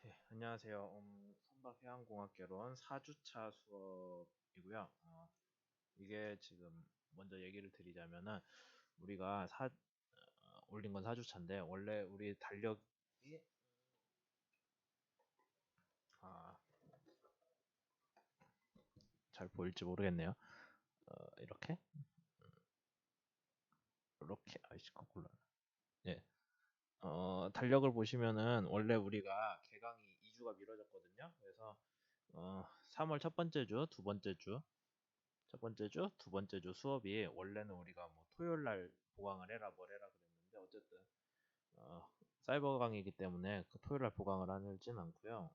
안녕하세요. 선박해양공학개론 4주차 수업이고요. 이게 지금 먼저 얘기를 드리자면은 우리가 올린 건 4주차인데 원래 우리 달력이 아, 잘 보일지 모르겠네요. 이렇게 아이씨 거꾸로. 예. 달력을 보시면은 원래 우리가 개강이 2주가 미뤄졌거든요. 그래서 3월 첫 번째 주, 두 번째 주, 첫 번째 주, 두 번째 주 수업이 원래는 우리가 뭐 토요일 날 보강을 해라 뭘 해라 그랬는데 어쨌든 사이버 강의이기 때문에 그 토요일 날 보강을 하진 않고요.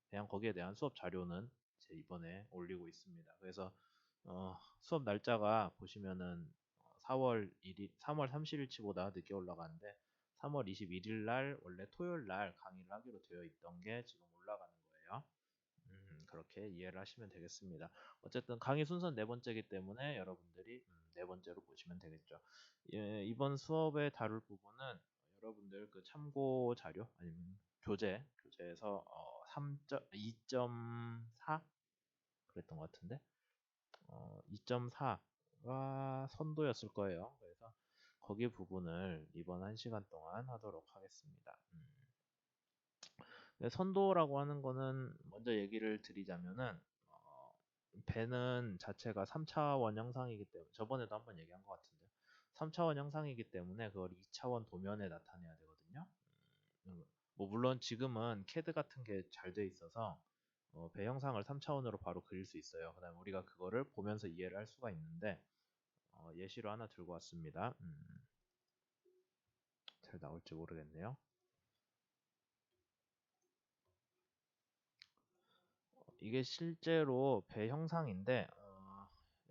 그냥 거기에 대한 수업 자료는 이제 이번에 올리고 있습니다. 그래서 수업 날짜가 보시면은 4월 1일, 3월 30일치보다 늦게 올라가는데 3월 21일 날 원래 토요일 날 강의를 하기로 되어 있던 게 지금 올라가는 거예요. 그렇게 이해를 하시면 되겠습니다. 어쨌든 강의 순서는 네 번째이기 때문에 여러분들이 네 번째로 보시면 되겠죠. 예, 이번 수업에 다룰 부분은 여러분들 그 참고 자료 아니면 교재에서 2.4 그랬던 것 같은데 2.4가 선도였을 거예요. 그래서 거기 부분을 이번 1시간 동안 하도록 하겠습니다. 선도라고 하는 거는 먼저 얘기를 드리자면은 배는 자체가 3차원 형상이기 때문에 저번에도 한번 얘기한 것 같은데 3차원 형상이기 때문에 그걸 2차원 도면에 나타내야 되거든요. 뭐 물론 지금은 CAD 같은 게 잘 돼 있어서 배 형상을 3차원으로 바로 그릴 수 있어요. 그다음에 우리가 그거를 보면서 이해를 할 수가 있는데 예시로 하나 들고 왔습니다. 잘 나올지 모르겠네요. 이게 실제로 배 형상인데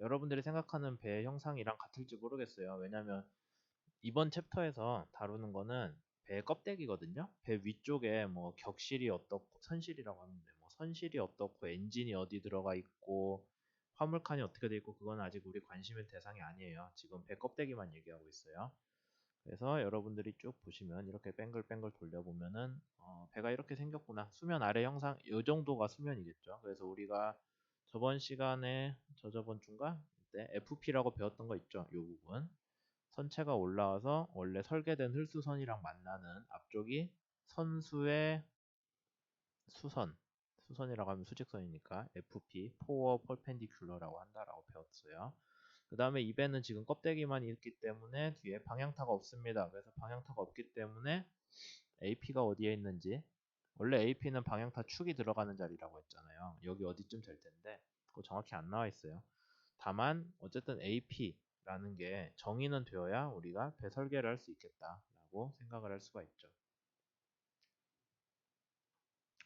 여러분들이 생각하는 배 형상이랑 같을지 모르겠어요. 왜냐면 이번 챕터에서 다루는 거는 배 껍데기거든요. 배 위쪽에 뭐 격실이 어떻고 선실이라고 하는데 뭐 선실이 어떻고 엔진이 어디 들어가 있고 화물칸이 어떻게 돼 있고 그건 아직 우리 관심의 대상이 아니에요. 지금 배 껍데기만 얘기하고 있어요. 그래서 여러분들이 쭉 보시면 이렇게 뱅글뱅글 돌려보면은 배가 이렇게 생겼구나. 수면 아래 형상 이 정도가 수면이겠죠. 그래서 우리가 저번 시간에 저저번 주인가 때 FP라고 배웠던 거 있죠. 이 부분. 선체가 올라와서 원래 설계된 흘수선이랑 만나는 앞쪽이 선수의 수선이라고 하면 수직선이니까 FP, 포워 펄펜디큘러라고 한다라고 배웠어요. 그 다음에 이 배는 지금 껍데기만 있기 때문에 뒤에 방향타가 없습니다. 그래서 방향타가 없기 때문에 AP가 어디에 있는지 원래 AP는 방향타 축이 들어가는 자리라고 했잖아요. 여기 어디쯤 될 텐데 그거 정확히 안 나와 있어요. 다만 어쨌든 AP라는 게 정의는 되어야 우리가 배 설계를 할 수 있겠다라고 생각을 할 수가 있죠.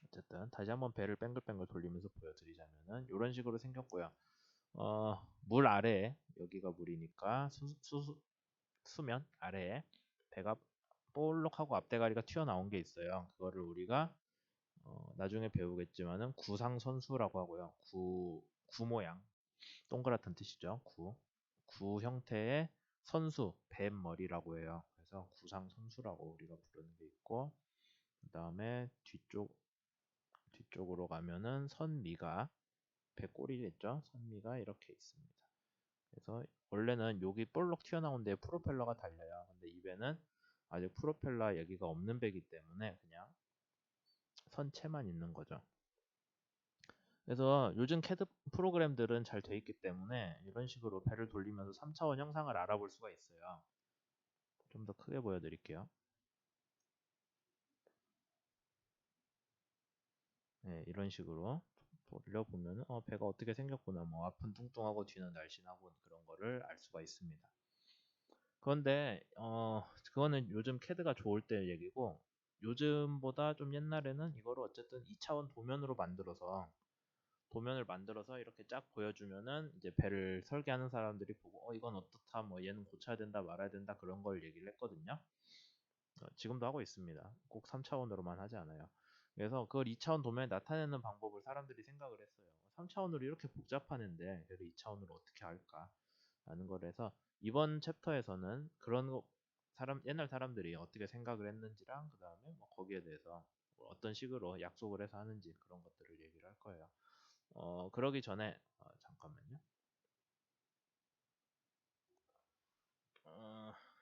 어쨌든 다시 한번 배를 뱅글뱅글 돌리면서 보여드리자면은 이런 식으로 생겼고요. 물 아래에 여기가 물이니까 수면 아래에 배가 볼록하고 앞대가리가 튀어나온 게 있어요. 그거를 우리가 나중에 배우겠지만은 구상선수라고 하고요. 구 모양 동그랗다는 뜻이죠. 구 형태의 선수 뱀머리라고 해요. 그래서 구상선수라고 우리가 부르는 게 있고 그 다음에 뒤쪽으로 가면은 선미가 배꼬리겠죠. 선미가 이렇게 있습니다. 그래서 원래는 여기 볼록 튀어나온 데에 프로펠러가 달려요. 근데 이 배는 아직 프로펠러 얘기가 없는 배이기 때문에 그냥 선체만 있는 거죠. 그래서 요즘 캐드 프로그램들은 잘 돼 있기 때문에 이런 식으로 배를 돌리면서 3차원 형상을 알아볼 수가 있어요. 좀 더 크게 보여드릴게요. 네, 이런 식으로 돌려보면 배가 어떻게 생겼구나. 뭐 앞은 뚱뚱하고 뒤는 날씬하고 그런 거를 알 수가 있습니다. 그런데 그거는 요즘 캐드가 좋을 때 얘기고 요즘보다 좀 옛날에는 이거를 어쨌든 2차원 도면을 만들어서 이렇게 쫙 보여주면은 이제 배를 설계하는 사람들이 보고 이건 어떻다 뭐 얘는 고쳐야 된다 말아야 된다 그런 걸 얘기를 했거든요. 지금도 하고 있습니다. 꼭 3차원으로만 하지 않아요. 그래서 그걸 2차원 도면에 나타내는 방법을 사람들이 생각을 했어요. 3차원으로 이렇게 복잡하는데 그래도 2차원으로 어떻게 할까? 라는 걸 해서 이번 챕터에서는 그런 거 옛날 사람들이 어떻게 생각을 했는지랑 그 다음에 뭐 거기에 대해서 어떤 식으로 약속을 해서 하는지 그런 것들을 얘기를 할 거예요. 그러기 전에 잠깐만요.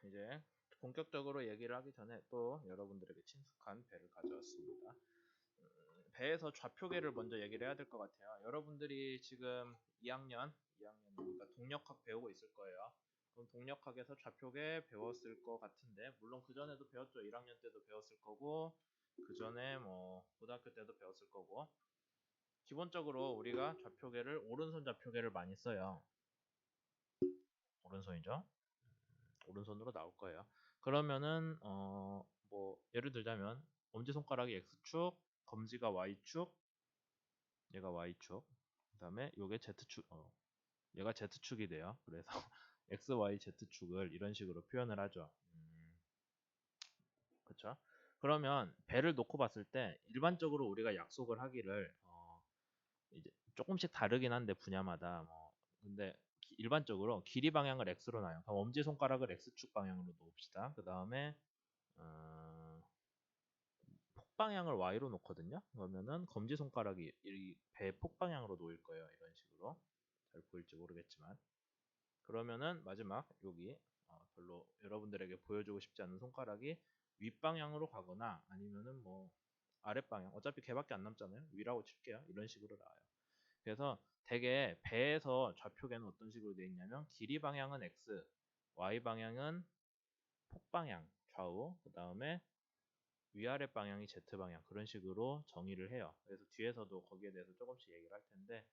이제 본격적으로 얘기를 하기 전에 또 여러분들에게 친숙한 배를 가져왔습니다. 배에서 좌표계를 먼저 얘기를 해야 될 것 같아요. 여러분들이 지금 2학년이니까 동력학 배우고 있을 거예요. 그럼 동력학에서 좌표계 배웠을 것 같은데, 물론 그 전에도 배웠죠. 1학년 때도 배웠을 거고, 그 전에 뭐 고등학교 때도 배웠을 거고. 기본적으로 우리가 좌표계를 오른손 좌표계를 많이 써요. 오른손이죠. 오른손으로 나올 거예요. 그러면은 뭐 예를 들자면 엄지손가락이 x축, 검지가 y축, 얘가 y축, 그다음에 요게 z축, 얘가 z축이 돼요. 그래서 x, y, z축을 이런 식으로 표현을 하죠. 그렇죠? 그러면 배를 놓고 봤을 때 일반적으로 우리가 약속을 하기를 이제 조금씩 다르긴 한데 분야마다 근데 일반적으로 길이 방향을 x로 놔요. 그럼 엄지 손가락을 x축 방향으로 놓읍시다. 그 다음에 폭방향을 y로 놓거든요. 그러면은 검지 손가락이 이 배 폭방향으로 놓일 거예요. 이런 식으로 잘 보일지 모르겠지만 그러면은 마지막 여기 별로 여러분들에게 보여주고 싶지 않은 손가락이 윗방향으로 가거나 아니면은 뭐 아랫방향 어차피 걔밖에 안 남잖아요. 위라고 칠게요. 이런 식으로 나와요. 그래서 대개 배에서 좌표계는 어떤 식으로 되어 있냐면 길이 방향은 x, y 방향은 폭방향 좌우, 그 다음에 위아래 방향이 z 방향 그런 식으로 정의를 해요. 그래서 뒤에서도 거기에 대해서 조금씩 얘기를 할 텐데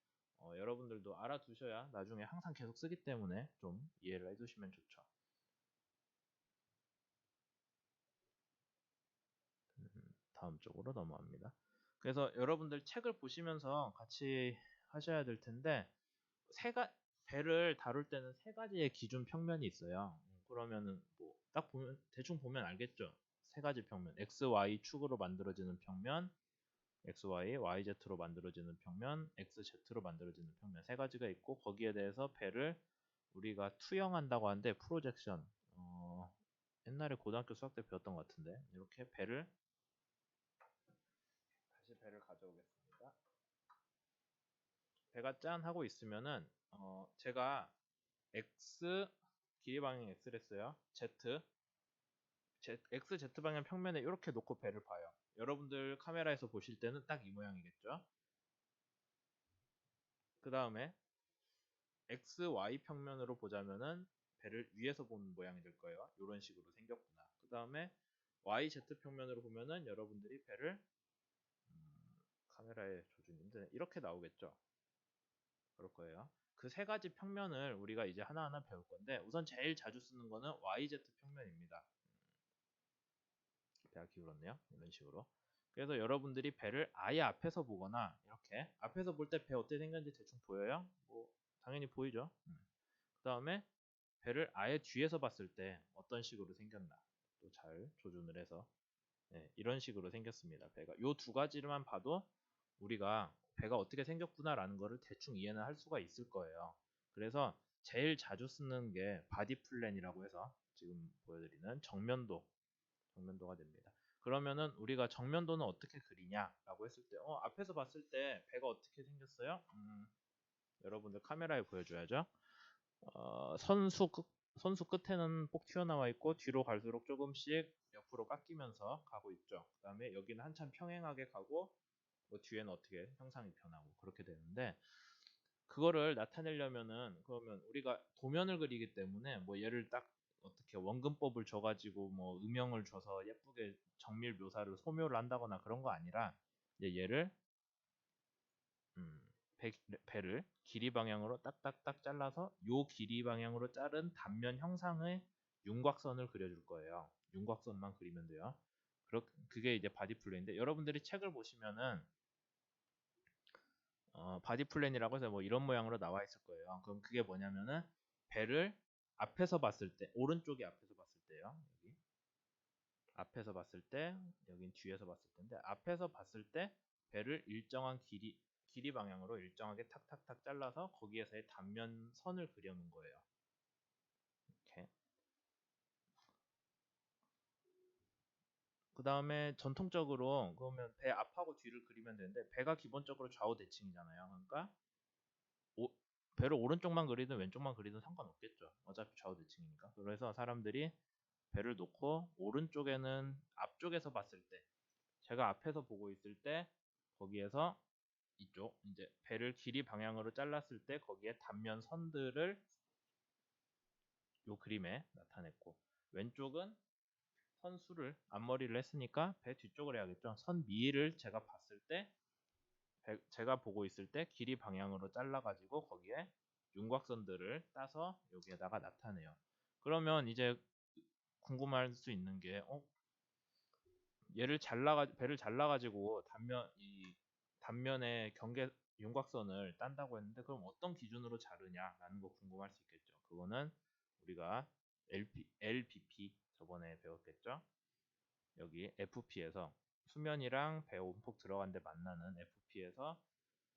여러분들도 알아두셔야 나중에 항상 계속 쓰기 때문에 좀 이해를 해두시면 좋죠. 다음 쪽으로 넘어갑니다. 그래서 여러분들 책을 보시면서 같이 하셔야 될 텐데 배를 다룰 때는 세 가지의 기준 평면이 있어요. 그러면은 뭐 딱 보면 대충 보면 알겠죠. 세 가지 평면, x, y 축으로 만들어지는 평면, x, y, y, z로 만들어지는 평면, x, z로 만들어지는 평면 세 가지가 있고 거기에 대해서 배를 우리가 투영한다고 하는데 프로젝션. 옛날에 고등학교 수학 때 배웠던 것 같은데 이렇게 다시 배를 가져오겠습니다. 배가 짠 하고 있으면은 제가 x 길이 방향 x를 했어요. x, z 방향 평면에 이렇게 놓고 배를 봐요. 여러분들 카메라에서 보실 때는 딱 이 모양이겠죠. 그 다음에 x, y 평면으로 보자면은 배를 위에서 보는 모양이 될 거예요. 이런 식으로 생겼구나. 그 다음에 y, z 평면으로 보면은 여러분들이 배를 카메라에 조준이 힘드네. 이렇게 나오겠죠. 그럴 거예요. 그 세 가지 평면을 우리가 이제 하나하나 배울 건데 우선 제일 자주 쓰는 거는 YZ 평면입니다. 배가 기울었네요. 이런 식으로. 그래서 여러분들이 배를 아예 앞에서 보거나 이렇게 앞에서 볼 때 배 어떻게 생겼는지 대충 보여요? 뭐 당연히 보이죠. 그 다음에 배를 아예 뒤에서 봤을 때 어떤 식으로 생겼나 또 잘 조준을 해서 이런 식으로 생겼습니다. 배가 요 두 가지만 봐도 우리가 배가 어떻게 생겼구나라는 거를 대충 이해는 할 수가 있을 거예요. 그래서 제일 자주 쓰는 게 바디 플랜이라고 해서 지금 보여드리는 정면도가 됩니다. 그러면은 우리가 정면도는 어떻게 그리냐라고 했을 때 앞에서 봤을 때 배가 어떻게 생겼어요? 여러분들 카메라에 보여줘야죠. 선수 끝에는 꼭 튀어나와 있고 뒤로 갈수록 조금씩 옆으로 깎이면서 가고 있죠. 그 다음에 여기는 한참 평행하게 가고 뭐 뒤에는 어떻게 형상이 변하고 그렇게 되는데 그거를 나타내려면은 그러면 우리가 도면을 그리기 때문에 뭐 얘를 딱 어떻게 원근법을 줘가지고 뭐 음영을 줘서 예쁘게 정밀 묘사를 소묘를 한다거나 그런 거 아니라 얘를 음, 배를 길이 방향으로 딱딱딱 잘라서 요 길이 방향으로 자른 단면 형상의 윤곽선을 그려줄 거예요. 윤곽선만 그리면 돼요. 그게 이제 바디 플랜인데 여러분들이 책을 보시면은 바디 플랜이라고 해서 뭐 이런 모양으로 나와 있을 거예요. 그럼 그게 뭐냐면은 배를 앞에서 봤을 때 오른쪽이 앞에서 봤을 때요. 여기 앞에서 봤을 때 여긴 뒤에서 봤을 텐데 앞에서 봤을 때 배를 일정한 길이 방향으로 일정하게 탁탁탁 잘라서 거기에서의 단면 선을 그려놓은 거예요. 이렇게. 그 다음에 전통적으로 그러면 배 앞하고 뒤를 그리면 되는데 배가 기본적으로 좌우 대칭이잖아요. 그러니까 오- 배를 오른쪽만 그리든 왼쪽만 그리든 상관없겠죠. 어차피 좌우 대칭이니까. 그래서 사람들이 배를 놓고 오른쪽에는 앞쪽에서 봤을 때 제가 앞에서 보고 있을 때 거기에서 이쪽 이제 배를 길이 방향으로 잘랐을 때 거기에 단면 선들을 요 그림에 나타냈고 왼쪽은 선수를 앞머리를 했으니까 배 뒤쪽을 해야겠죠. 선 미를 제가 봤을 때 제가 보고 있을 때 길이 방향으로 잘라가지고 거기에 윤곽선들을 따서 여기에다가 나타내요. 그러면 이제 궁금할 수 있는 게 배를 잘라가지고 단면에 경계 윤곽선을 딴다고 했는데 그럼 어떤 기준으로 자르냐라는 거 궁금할 수 있겠죠. 그거는 우리가 LBP 저번에 배웠겠죠. 여기 FP에서 수면이랑 배 온폭 들어간 데 만나는 FP에서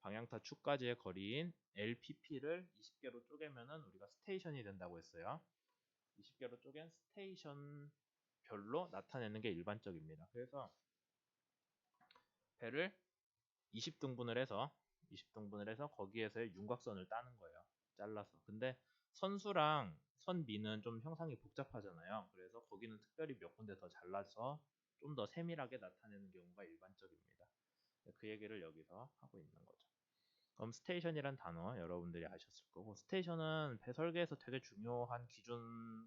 방향타 축까지의 거리인 LPP를 20개로 쪼개면은 우리가 스테이션이 된다고 했어요. 20개로 쪼갠 스테이션별로 나타내는 게 일반적입니다. 그래서 배를 20등분을 해서 거기에서의 윤곽선을 따는 거예요. 잘라서. 근데 선수랑 선미는 좀 형상이 복잡하잖아요. 그래서 거기는 특별히 몇 군데 더 잘라서 좀 더 세밀하게 나타내는 경우가 일반적입니다. 그 얘기를 여기서 하고 있는 거죠. 그럼 스테이션이란 단어 여러분들이 아셨을 거고 스테이션은 배 설계에서 되게 중요한 기준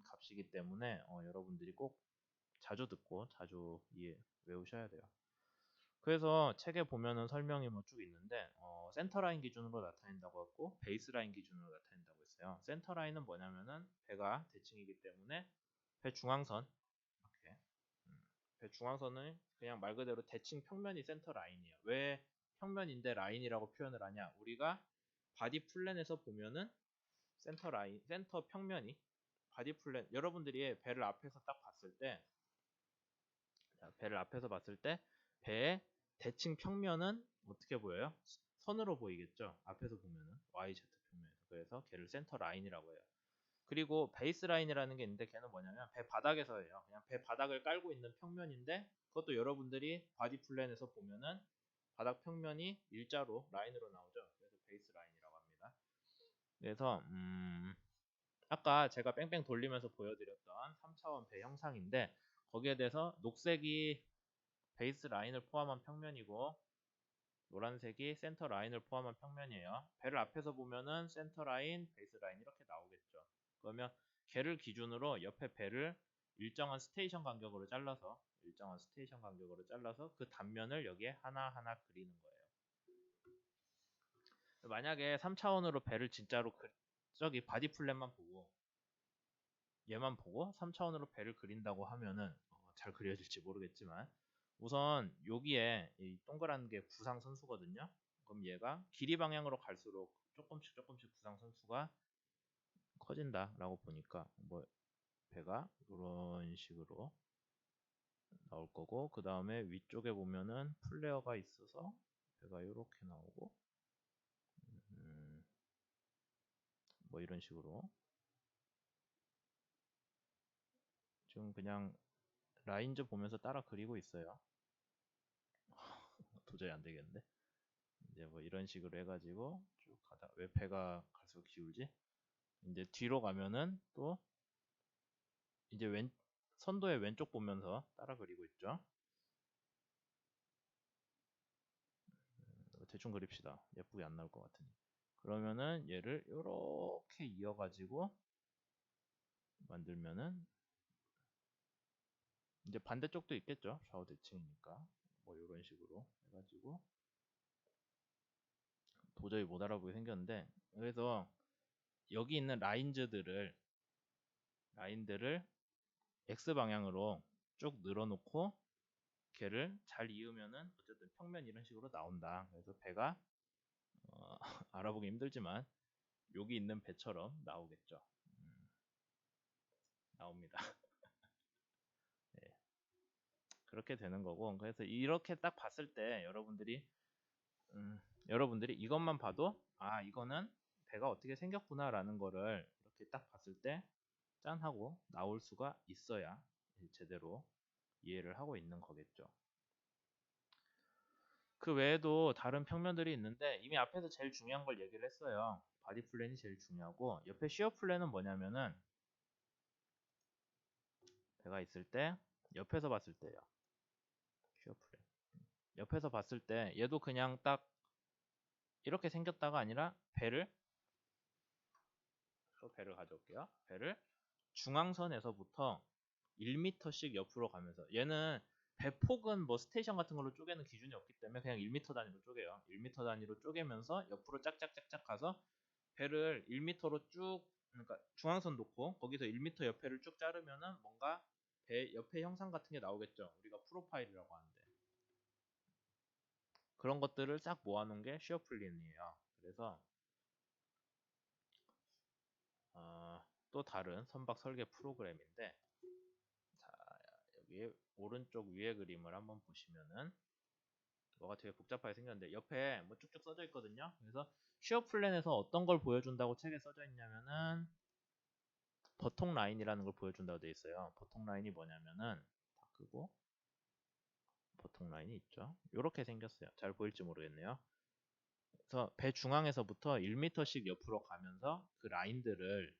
값이기 때문에 여러분들이 꼭 자주 듣고 자주 외우셔야 돼요. 그래서 책에 보면은 설명이 뭐 쭉 있는데 센터라인 기준으로 나타낸다고 했고 베이스라인 기준으로 나타낸다고 했어요. 센터라인은 뭐냐면은 배가 대칭이기 때문에 배 중앙선 이렇게 배 중앙선은 그냥 말 그대로 대칭 평면이 센터 라인이에요. 왜 평면인데 라인이라고 표현을 하냐? 우리가 바디 플랜에서 보면은 센터 라인, 센터 평면이 바디 플랜 여러분들이 배를 앞에서 딱 봤을 때 배를 앞에서 봤을 때 배의 대칭 평면은 어떻게 보여요? 선으로 보이겠죠? 앞에서 보면은 YZ 평면에서. 그래서 걔를 센터 라인이라고 해요. 그리고 베이스 라인이라는 게 있는데 걔는 뭐냐면 배 바닥에서 해요. 그냥 배 바닥을 깔고 있는 평면인데 그것도 여러분들이 바디 플랜에서 보면은 바닥 평면이 일자로 라인으로 나오죠. 그래서 베이스 라인이라고 합니다. 그래서 아까 제가 뺑뺑 돌리면서 보여드렸던 3차원 배 형상인데 거기에 대해서 녹색이 베이스 라인을 포함한 평면이고 노란색이 센터 라인을 포함한 평면이에요. 배를 앞에서 보면은 센터 라인, 베이스 라인 이렇게 나오겠죠. 그러면 걔를 기준으로 옆에 배를 일정한 스테이션 간격으로 잘라서 그 단면을 여기에 하나하나 그리는 거예요. 만약에 3차원으로 배를 진짜로 저기 바디 플랜만 보고 얘만 보고 3차원으로 배를 그린다고 하면은 잘 그려질지 모르겠지만 우선 여기에 이 동그란 게 구상 선수거든요. 그럼 얘가 길이 방향으로 갈수록 조금씩 구상 선수가 커진다라고 보니까 뭐 배가 이런 식으로 나올 거고 그 다음에 위쪽에 보면은 플레어가 있어서 배가 이렇게 나오고 뭐 이런 식으로 지금 그냥 라인즈 보면서 따라 그리고 있어요. 도저히 안 되겠는데. 이제 뭐 이런 식으로 해가지고 쭉 가다 왜 배가 갈수록 기울지? 이제 뒤로 가면은 또 이제 선도의 왼쪽 보면서 따라 그리고 있죠. 대충 그립시다. 예쁘게 안 나올 것 같으니. 그러면은 얘를 이렇게 이어가지고 만들면은 이제 반대쪽도 있겠죠. 좌우 대칭이니까 뭐 이런 식으로 해가지고 도저히 못 알아보게 생겼는데 그래서 여기 있는 라인들을 X 방향으로 쭉 늘어놓고 걔를 잘 이으면은 어쨌든 평면 이런 식으로 나온다. 그래서 배가 알아보기 힘들지만 여기 있는 배처럼 나오겠죠. 나옵니다. 네, 그렇게 되는 거고 그래서 이렇게 딱 봤을 때 여러분들이 이것만 봐도 이거는 배가 어떻게 생겼구나라는 거를 이렇게 딱 봤을 때 짠 하고 나올 수가 있어야 제대로 이해를 하고 있는 거겠죠. 그 외에도 다른 평면들이 있는데 이미 앞에서 제일 중요한 걸 얘기를 했어요. 바디 플랜이 제일 중요하고 옆에 시어 플랜은 뭐냐면은 배가 있을 때 옆에서 봤을 때요. 시어 플랜. 옆에서 봤을 때 얘도 그냥 딱 이렇게 생겼다가 아니라 배를 가져올게요. 배를 중앙선에서부터 1m씩 옆으로 가면서 얘는 배폭은 뭐 스테이션 같은 걸로 쪼개는 기준이 없기 때문에 그냥 1m 단위로 쪼개요. 1m 단위로 쪼개면서 옆으로 짝짝짝짝 가서 배를 1m로 쭉 그러니까 중앙선 놓고 거기서 1m 옆에를 쭉 자르면은 뭔가 배 옆에 형상 같은 게 나오겠죠. 우리가 프로파일이라고 하는데 그런 것들을 싹 모아놓은 게 시어플린이에요. 그래서 또 다른 선박 설계 프로그램인데 자 여기 오른쪽 위에 그림을 한번 보시면은 뭐가 되게 복잡하게 생겼는데 옆에 뭐 쭉쭉 써져 있거든요. 그래서 시어 플랜에서 어떤 걸 보여준다고 책에 써져 있냐면은 버통 라인이라는 걸 보여준다고 돼 있어요. 버통 라인이 뭐냐면은 다 끄고 버통 라인이 있죠. 이렇게 생겼어요. 잘 보일지 모르겠네요. 그래서 배 중앙에서부터 1m씩 옆으로 가면서 그 라인들을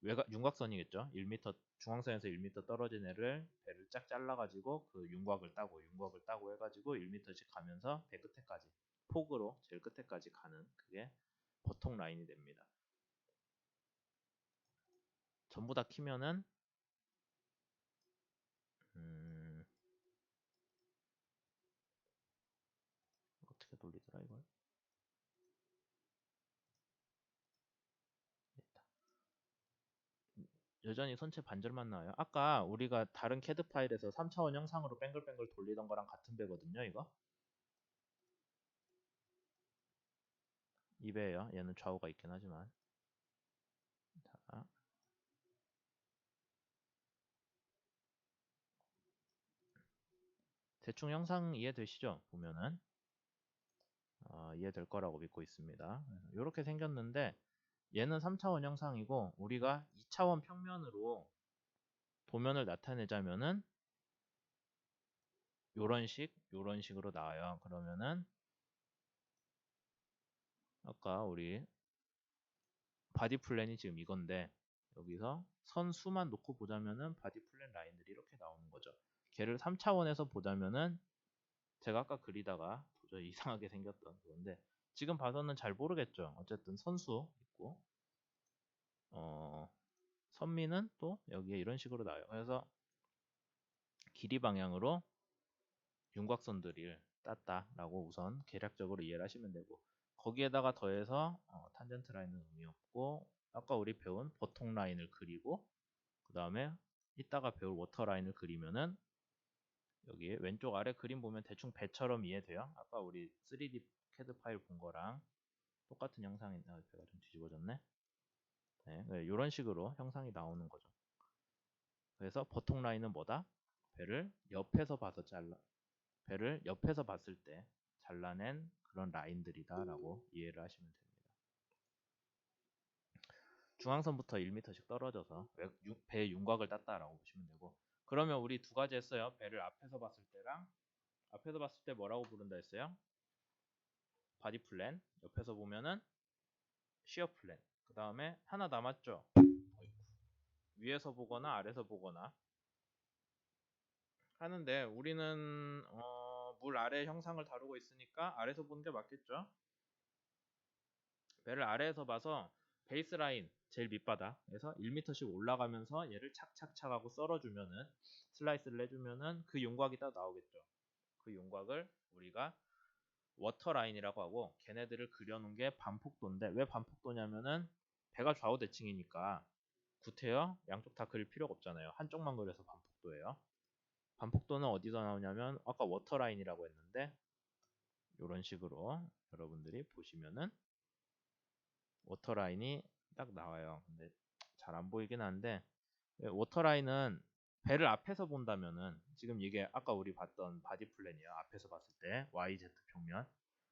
윤곽선이겠죠. 1m 중앙선에서 1m 떨어진 애를 배를 쫙 잘라가지고 그 윤곽을 따고 해가지고 1m씩 가면서 배 끝에까지 폭으로 제일 끝에까지 가는 그게 버통 라인이 됩니다. 전부 다 키면은 어떻게 돌리더라 이걸? 됐다. 여전히 선체 반절만 나와요. 아까 우리가 다른 캐드 파일에서 3차원 형상으로 뱅글뱅글 돌리던 거랑 같은 배거든요, 이거. 2배예요. 얘는 좌우가 있긴 하지만. 자, 대충 형상 이해되시죠? 보면은 이해될 거라고 믿고 있습니다. 이렇게 생겼는데 얘는 3차원 형상이고 우리가 2차원 평면으로 도면을 나타내자면은 요런 식으로 나와요. 그러면은 아까 우리 바디 플랜이 지금 이건데 여기서 선 수만 놓고 보자면은 바디 플랜 라인들이 이렇게 나오는 거죠. 걔를 3차원에서 보자면은 제가 아까 그리다가 도저히 이상하게 생겼던 그건데 지금 봐서는 잘 모르겠죠. 어쨌든 선수 있고 선미는 또 여기에 이런 식으로 나와요. 그래서 길이 방향으로 윤곽선들을 땄다라고 우선 계략적으로 이해를 하시면 되고 거기에다가 더해서 탄젠트 라인은 의미 없고 아까 우리 배운 버통 라인을 그리고 그 다음에 이따가 배울 워터 라인을 그리면은 여기 왼쪽 아래 그림 보면 대충 배처럼 이해돼요. 아까 우리 3D 캐드 파일 본 거랑 똑같은 형상인데 배가 좀 뒤집어졌네. 네, 이런 식으로 형상이 나오는 거죠. 그래서 버통 라인은 뭐다? 배를 옆에서 봤을 때 잘라낸 그런 라인들이다라고 이해를 하시면 됩니다. 중앙선부터 1m씩 떨어져서 배 윤곽을 땄다라고 보시면 되고 그러면 우리 두 가지 했어요. 배를 앞에서 봤을 때랑 앞에서 봤을 때 뭐라고 부른다 했어요? 바디 플랜. 옆에서 보면은 시어 플랜. 그 다음에 하나 남았죠? 위에서 보거나 아래서 보거나 하는데 우리는 물 아래 형상을 다루고 있으니까 아래서 보는 게 맞겠죠? 배를 아래에서 봐서 베이스 라인 제일 밑바닥에서 1m씩 올라가면서 얘를 착착착 하고 썰어주면은 슬라이스를 해주면은 그 윤곽이 딱 나오겠죠. 그 윤곽을 우리가 워터 라인이라고 하고 걔네들을 그려놓은 게 반폭도인데 왜 반폭도냐면은 배가 좌우 대칭이니까 구태여 양쪽 다 그릴 필요가 없잖아요. 한쪽만 그려서 반폭도예요. 반폭도는 어디서 나오냐면 아까 워터 라인이라고 했는데 이런 식으로 여러분들이 보시면은 워터라인이 딱 나와요. 근데 잘 안 보이긴 한데 워터라인은 배를 앞에서 본다면은 지금 이게 아까 우리 봤던 바디 플랜이에요. 앞에서 봤을 때 YZ 평면.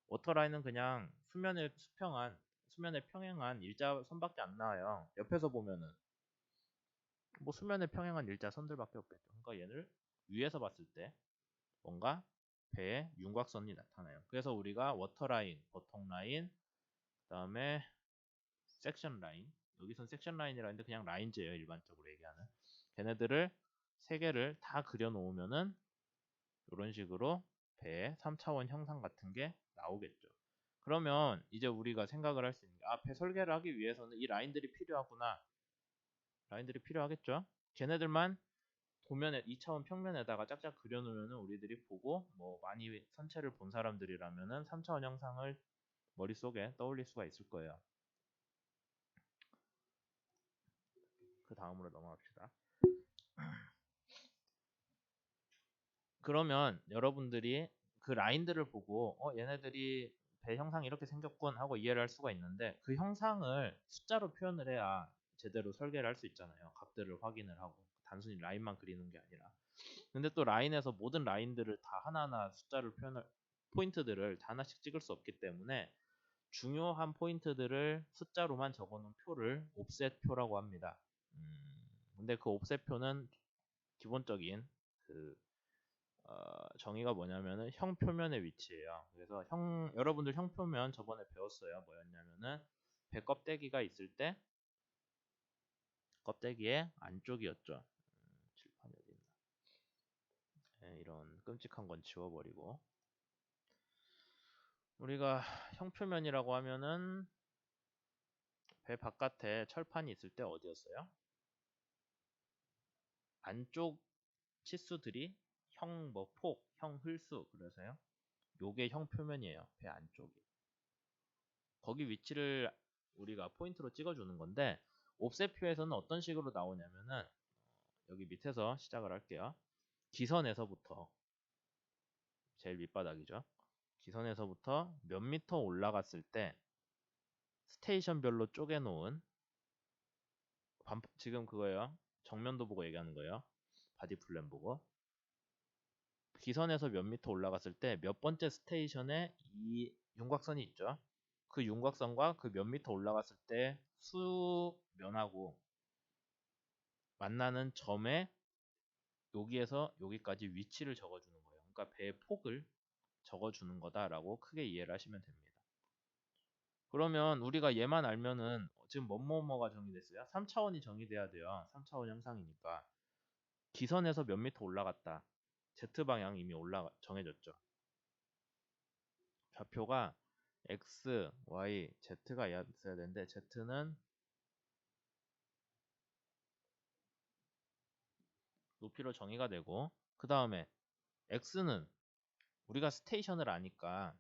워터라인은 그냥 수면에 평행한 일자선밖에 안 나와요. 옆에서 보면은 뭐 수면에 평행한 일자선들밖에 없겠죠. 그러니까 얘를 위에서 봤을 때 뭔가 배에 윤곽선이 나타나요. 그래서 우리가 워터라인, 버통라인, 그 다음에 섹션 라인, 여기선 섹션 라인이라 했는데 그냥 라인즈예요. 일반적으로 얘기하는. 걔네들을 세 개를 다 그려놓으면은 이런 식으로 배의 3차원 형상 같은 게 나오겠죠. 그러면 이제 우리가 생각을 할 수 있는 게, 배 설계를 하기 위해서는 이 라인들이 필요하구나. 라인들이 필요하겠죠. 걔네들만 도면에 2차원 평면에다가 짝짝 그려놓으면은 우리들이 보고 뭐 많이 선체를 본 사람들이라면은 3차원 형상을 머릿속에 떠올릴 수가 있을 거예요. 그 다음으로 넘어갑시다. 그러면 여러분들이 그 라인들을 보고 얘네들이 배 형상이 이렇게 생겼군 하고 이해를 할 수가 있는데, 그 형상을 숫자로 표현을 해야 제대로 설계를 할 수 있잖아요. 값들을 확인을 하고 단순히 라인만 그리는 게 아니라. 근데 또 라인에서 모든 라인들을 다 하나하나 숫자를 표현할, 포인트들을 다 하나씩 찍을 수 없기 때문에 중요한 포인트들을 숫자로만 적어놓은 표를 옵셋표라고 합니다. 근데 그 옵셋표는 기본적인 그 정의가 뭐냐면은 형 표면의 위치예요. 그래서 여러분들 형 표면 저번에 배웠어요. 뭐였냐면은 배 껍데기가 있을 때 껍데기의 안쪽이었죠. 칠판이 어디 있나? 네, 이런 끔찍한 건 지워버리고, 우리가 형 표면이라고 하면은 배 바깥에 철판이 있을 때 어디였어요? 안쪽 치수들이 형 뭐 폭, 형 흘수, 그래서요. 요게 형 표면이에요. 배 안쪽이. 거기 위치를 우리가 포인트로 찍어주는 건데, 옵셋표에서는 어떤 식으로 나오냐면은 여기 밑에서 시작을 할게요. 기선에서부터, 제일 밑바닥이죠. 기선에서부터 몇 미터 올라갔을 때 스테이션별로 쪼개놓은, 지금 그거예요. 정면도 보고 얘기하는 거예요. 바디 플랜 보고. 기선에서 몇 미터 올라갔을 때 몇 번째 스테이션에 이 윤곽선이 있죠. 그 윤곽선과 그 몇 미터 올라갔을 때 수면하고 만나는 점에 여기에서 여기까지 위치를 적어주는 거예요. 그러니까 배의 폭을 적어주는 거다라고 크게 이해를 하시면 됩니다. 그러면 우리가 얘만 알면은 지금 뭐뭐뭐가 정의됐어요? 3차원이 정의돼야 돼요. 3차원 형상이니까. 기선에서 몇 미터 올라갔다. Z방향 이미 정해졌죠. 좌표가 X, Y, Z가 있어야 되는데 Z는 높이로 정의가 되고, 그 다음에 X는 우리가 스테이션을 아니까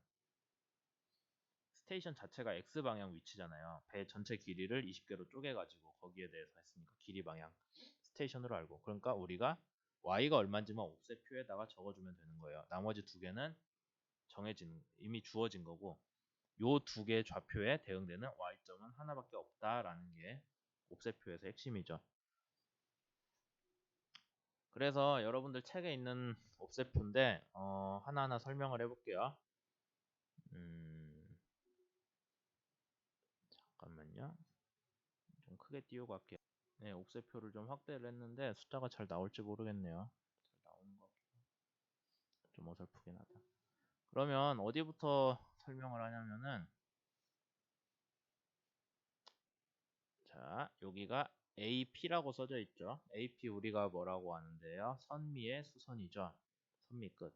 스테이션 자체가 X방향 위치잖아요. 배 전체 길이를 20개로 쪼개가지고 거기에 대해서 했으니까 길이 방향 스테이션으로 알고, 그러니까 우리가 Y가 얼마인지만 옵셋표에다가 적어주면 되는 거예요. 나머지 두 개는 이미 주어진 거고, 요 두 개의 좌표에 대응되는 Y점은 하나밖에 없다라는 게 옵셋표에서 핵심이죠. 그래서 여러분들 책에 있는 옵셋표인데 하나하나 설명을 해볼게요. 잠깐만요. 좀 크게 띄우고 갈게요. 네, 옵셋표를 좀 확대를 했는데 숫자가 잘 나올지 모르겠네요. 잘 나오는 것 같고 좀 어설프긴 하다. 그러면 어디부터 설명을 하냐면은, 자, 여기가 AP라고 써져 있죠. AP 우리가 뭐라고 하는데요? 선미의 수선이죠. 선미 끝.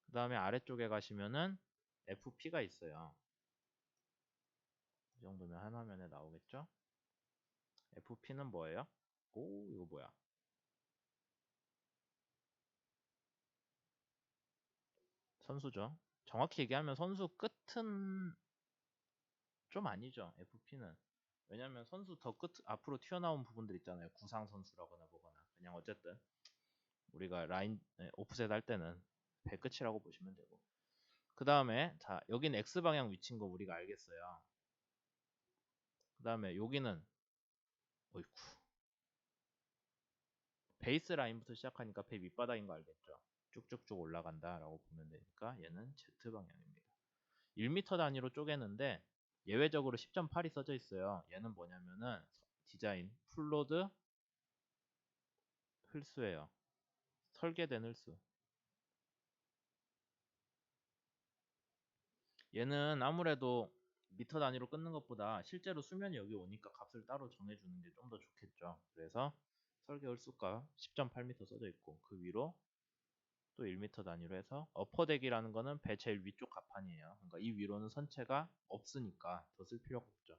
그 다음에 아래쪽에 가시면은 FP가 있어요. 이 정도면 하나면에 나오겠죠? FP는 뭐예요? 오, 이거 뭐야? 선수죠. 정확히 얘기하면 선수 끝은 좀 아니죠. FP는. 왜냐면 선수 더 끝 앞으로 튀어나온 부분들 있잖아요. 구상 선수라거나 뭐거나. 그냥 어쨌든 우리가 오프셋 할 때는 배 끝이라고 보시면 되고. 그 다음에 자, 여긴 X 방향 위치인 거 우리가 알겠어요. 그 다음에 여기는 어이쿠, 베이스 라인부터 시작하니까 배 밑바닥인 거 알겠죠? 쭉쭉쭉 올라간다라고 보면 되니까 얘는 Z 방향입니다. 1m 단위로 쪼개는데 예외적으로 10.8이 써져 있어요. 얘는 뭐냐면은 디자인 풀로드 흘수예요. 설계된 흘수. 얘는 아무래도 미터 단위로 끊는 것보다 실제로 수면이 여기 오니까 값을 따로 정해주는 게 좀 더 좋겠죠. 그래서 설계 흘수가 10.8m 써져 있고 그 위로 또 1m 단위로 해서 어퍼덱이라는 거는 배 제일 위쪽 갑판이에요. 그러니까 이 위로는 선체가 없으니까 더 쓸 필요가 없죠.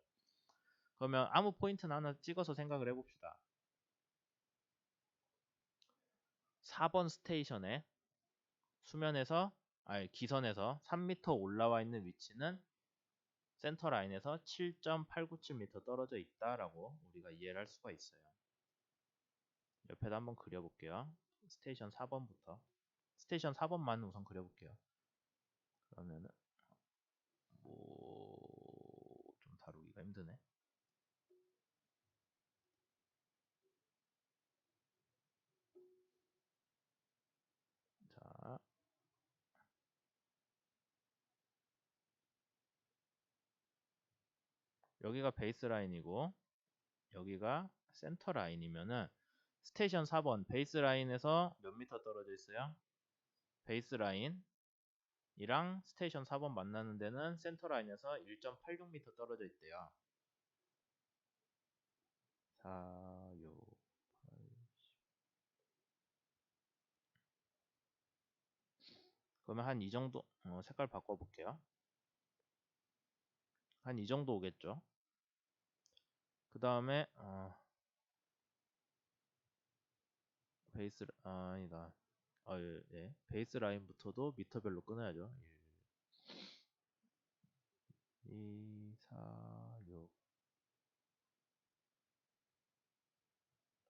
그러면 아무 포인트나 하나 찍어서 생각을 해봅시다. 4번 스테이션에 수면에서 기선에서 3m 올라와 있는 위치는 센터 라인에서 7.897m 떨어져 있다라고 우리가 이해를 할 수가 있어요. 옆에다 한번 그려볼게요. 스테이션 4번부터. 스테이션 4번만 우선 그려볼게요. 그러면은 좀 다루기가 힘드네. 자, 여기가 베이스 라인이고 여기가 센터 라인이면은 스테이션 4번 베이스 라인에서 몇 미터 떨어져 있어요? 베이스 라인이랑 스테이션 4번 만나는 데는 센터 라인에서 1.86m 떨어져 있대요. 4, 6, 8. 그러면 한 이 정도 색깔 바꿔볼게요. 한 이 정도 오겠죠. 그 다음에 베이스 아니다. 예. 베이스 라인부터도 미터별로 끊어야죠. 1, 2, 4, 6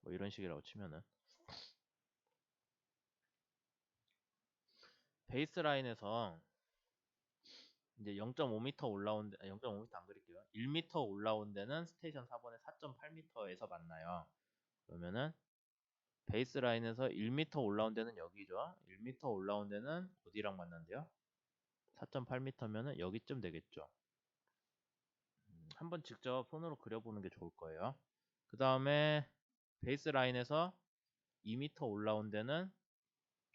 뭐 이런 식이라고 치면은 베이스 라인에서 이제 0.5m 올라온 데 0.5m 안 그릴게요. 1m 올라온 데는 스테이션 4번의 4.8m에서 만나요. 그러면은 베이스 라인에서 1m 올라온 데는 여기죠. 1m 올라온 데는 어디랑 만난대요? 4.8m면은 여기쯤 되겠죠. 한번 직접 손으로 그려보는 게 좋을 거예요. 그 다음에 베이스 라인에서 2m 올라온 데는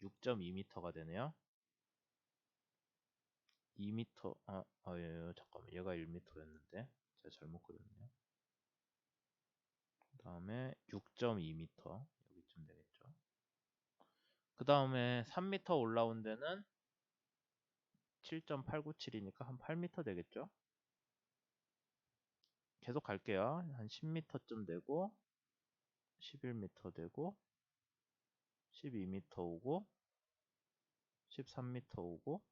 6.2m가 되네요. 2m 잠깐만 얘가 1m였는데 제가 잘못 그렸네요. 그 다음에 6.2m 여기쯤 되겠죠. 그 다음에 3m 올라온 데는 7.897이니까 한 8m 되겠죠. 계속 갈게요. 한 10m쯤 되고 11m 되고 12m 오고 13m 오고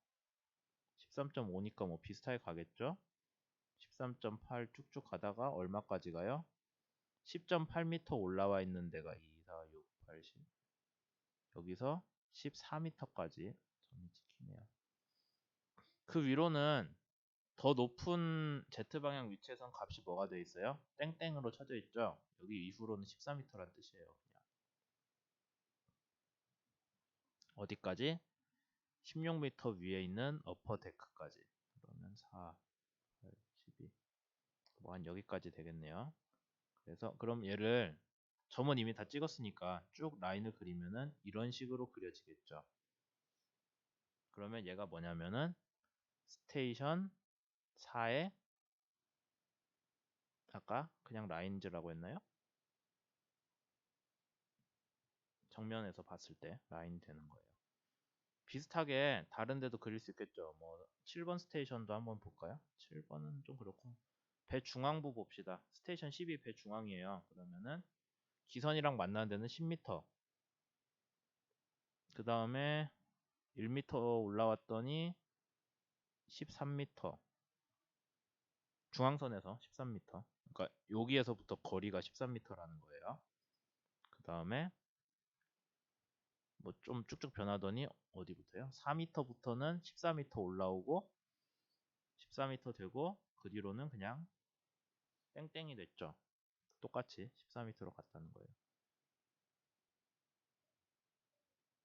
13.5니까 뭐 비슷하게 가겠죠. 13.8 쭉쭉 가다가 얼마까지 가요? 10.8m 올라와 있는 데가 2, 4, 6, 8, 10 여기서 14m까지 점이 찍히네요. 그 위로는 더 높은 Z방향 위치에선 값이 뭐가 되어 있어요? 땡땡으로 쳐져 있죠. 여기 이후로는 14m란 뜻이에요. 그냥 어디까지? 16m 위에 있는 어퍼 데크까지. 그러면 4, 8, 12 뭐 한 여기까지 되겠네요. 그래서 그럼 얘를 점은 이미 다 찍었으니까 쭉 라인을 그리면은 이런 식으로 그려지겠죠. 그러면 얘가 뭐냐면은 스테이션 4에 아까 그냥 라인즈라고 했나요? 정면에서 봤을 때 라인이 되는 거예요. 비슷하게 다른 데도 그릴 수 있겠죠. 뭐 7번 스테이션도 한번 볼까요? 7번은 좀 그렇고 배 중앙부 봅시다. 스테이션 12 배 중앙이에요. 그러면은 기선이랑 만나는 데는 10m. 그 다음에 1m 올라왔더니 13m. 중앙선에서 13m. 그러니까 여기에서부터 거리가 13m라는 거예요. 그 다음에 뭐 좀 쭉쭉 변하더니 어디부터요? 4m부터는 14m 올라오고 14m 되고 그 뒤로는 그냥 땡땡이 됐죠. 똑같이 14m로 갔다는 거예요.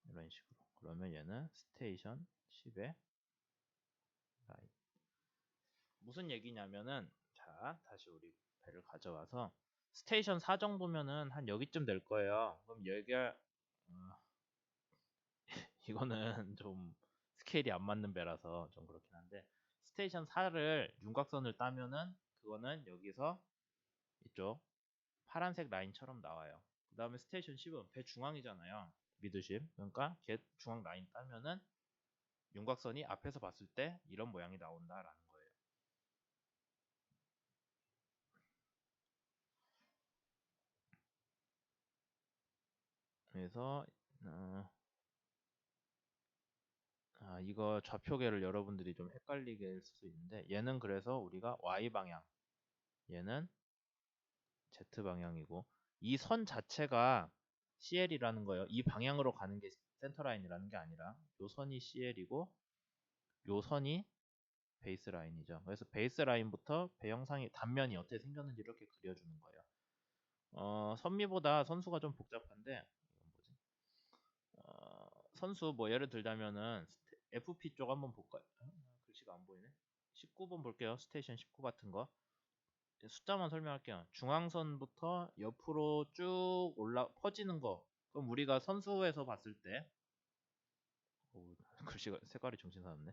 이런 식으로. 그러면 얘는 스테이션 10의 라인. 무슨 얘기냐면은 자 다시 우리 배를 가져와서 스테이션 4 정도면은 한 여기쯤 될 거예요. 그럼 얘가 이거는 좀 스케일이 안 맞는 배라서 좀 그렇긴 한데, 스테이션 4를 윤곽선을 따면은 그거는 여기서 이쪽 파란색 라인처럼 나와요. 그 다음에 스테이션 10은 배 중앙이잖아요. 미드십. 그러니까 걔 중앙 라인 따면은 윤곽선이 앞에서 봤을 때 이런 모양이 나온다라는 거예요. 그래서 이거 좌표계를 여러분들이 좀 헷갈리게 할 수도 있는데, 얘는 그래서 우리가 Y 방향, 얘는 Z 방향이고, 이 선 자체가 CL이라는 거예요. 이 방향으로 가는 게 센터라인이라는 게 아니라 요 선이 CL이고 요 선이 베이스라인이죠. 그래서 베이스라인부터 배 형상이 단면이 어떻게 생겼는지 이렇게 그려주는 거예요. 선미보다 선수가 좀 복잡한데, 이건 뭐지? 선수 뭐 예를 들자면은 FP 쪽 한번 볼까요? 글씨가 안 보이네. 19번 볼게요. 스테이션 19 같은 거. 숫자만 설명할게요. 중앙선부터 옆으로 쭉 퍼지는 거. 그럼 우리가 선수에서 봤을 때, 글씨가 색깔이 정신 사납네.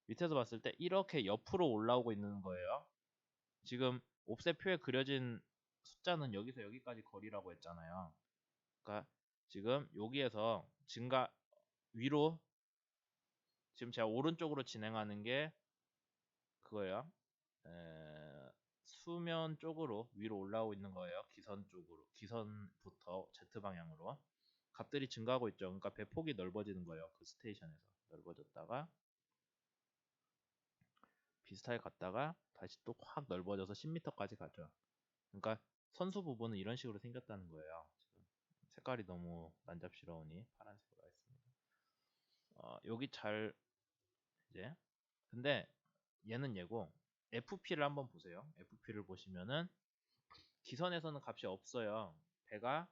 밑에서 봤을 때 이렇게 옆으로 올라오고 있는 거예요. 지금 옵셋표에 그려진 숫자는 여기서 여기까지 거리라고 했잖아요. 그러니까 지금 여기에서 증가 위로, 지금 제가 오른쪽으로 진행하는 게 그거예요. 수면 쪽으로 위로 올라오고 있는 거예요. 기선 쪽으로, 기선부터 Z 방향으로 값들이 증가하고 있죠. 그러니까 배폭이 넓어지는 거예요. 그 스테이션에서 넓어졌다가 비슷하게 갔다가 다시 또 확 넓어져서 10m까지 가죠. 그러니까 선수 부분은 이런 식으로 생겼다는 거예요. 지금 색깔이 너무 난잡스러우니 파란색으로 하겠습니다. 여기 잘 이제, 근데 얘는 얘고 FP를 한번 보세요. FP를 보시면은 기선에서는 값이 없어요. 배가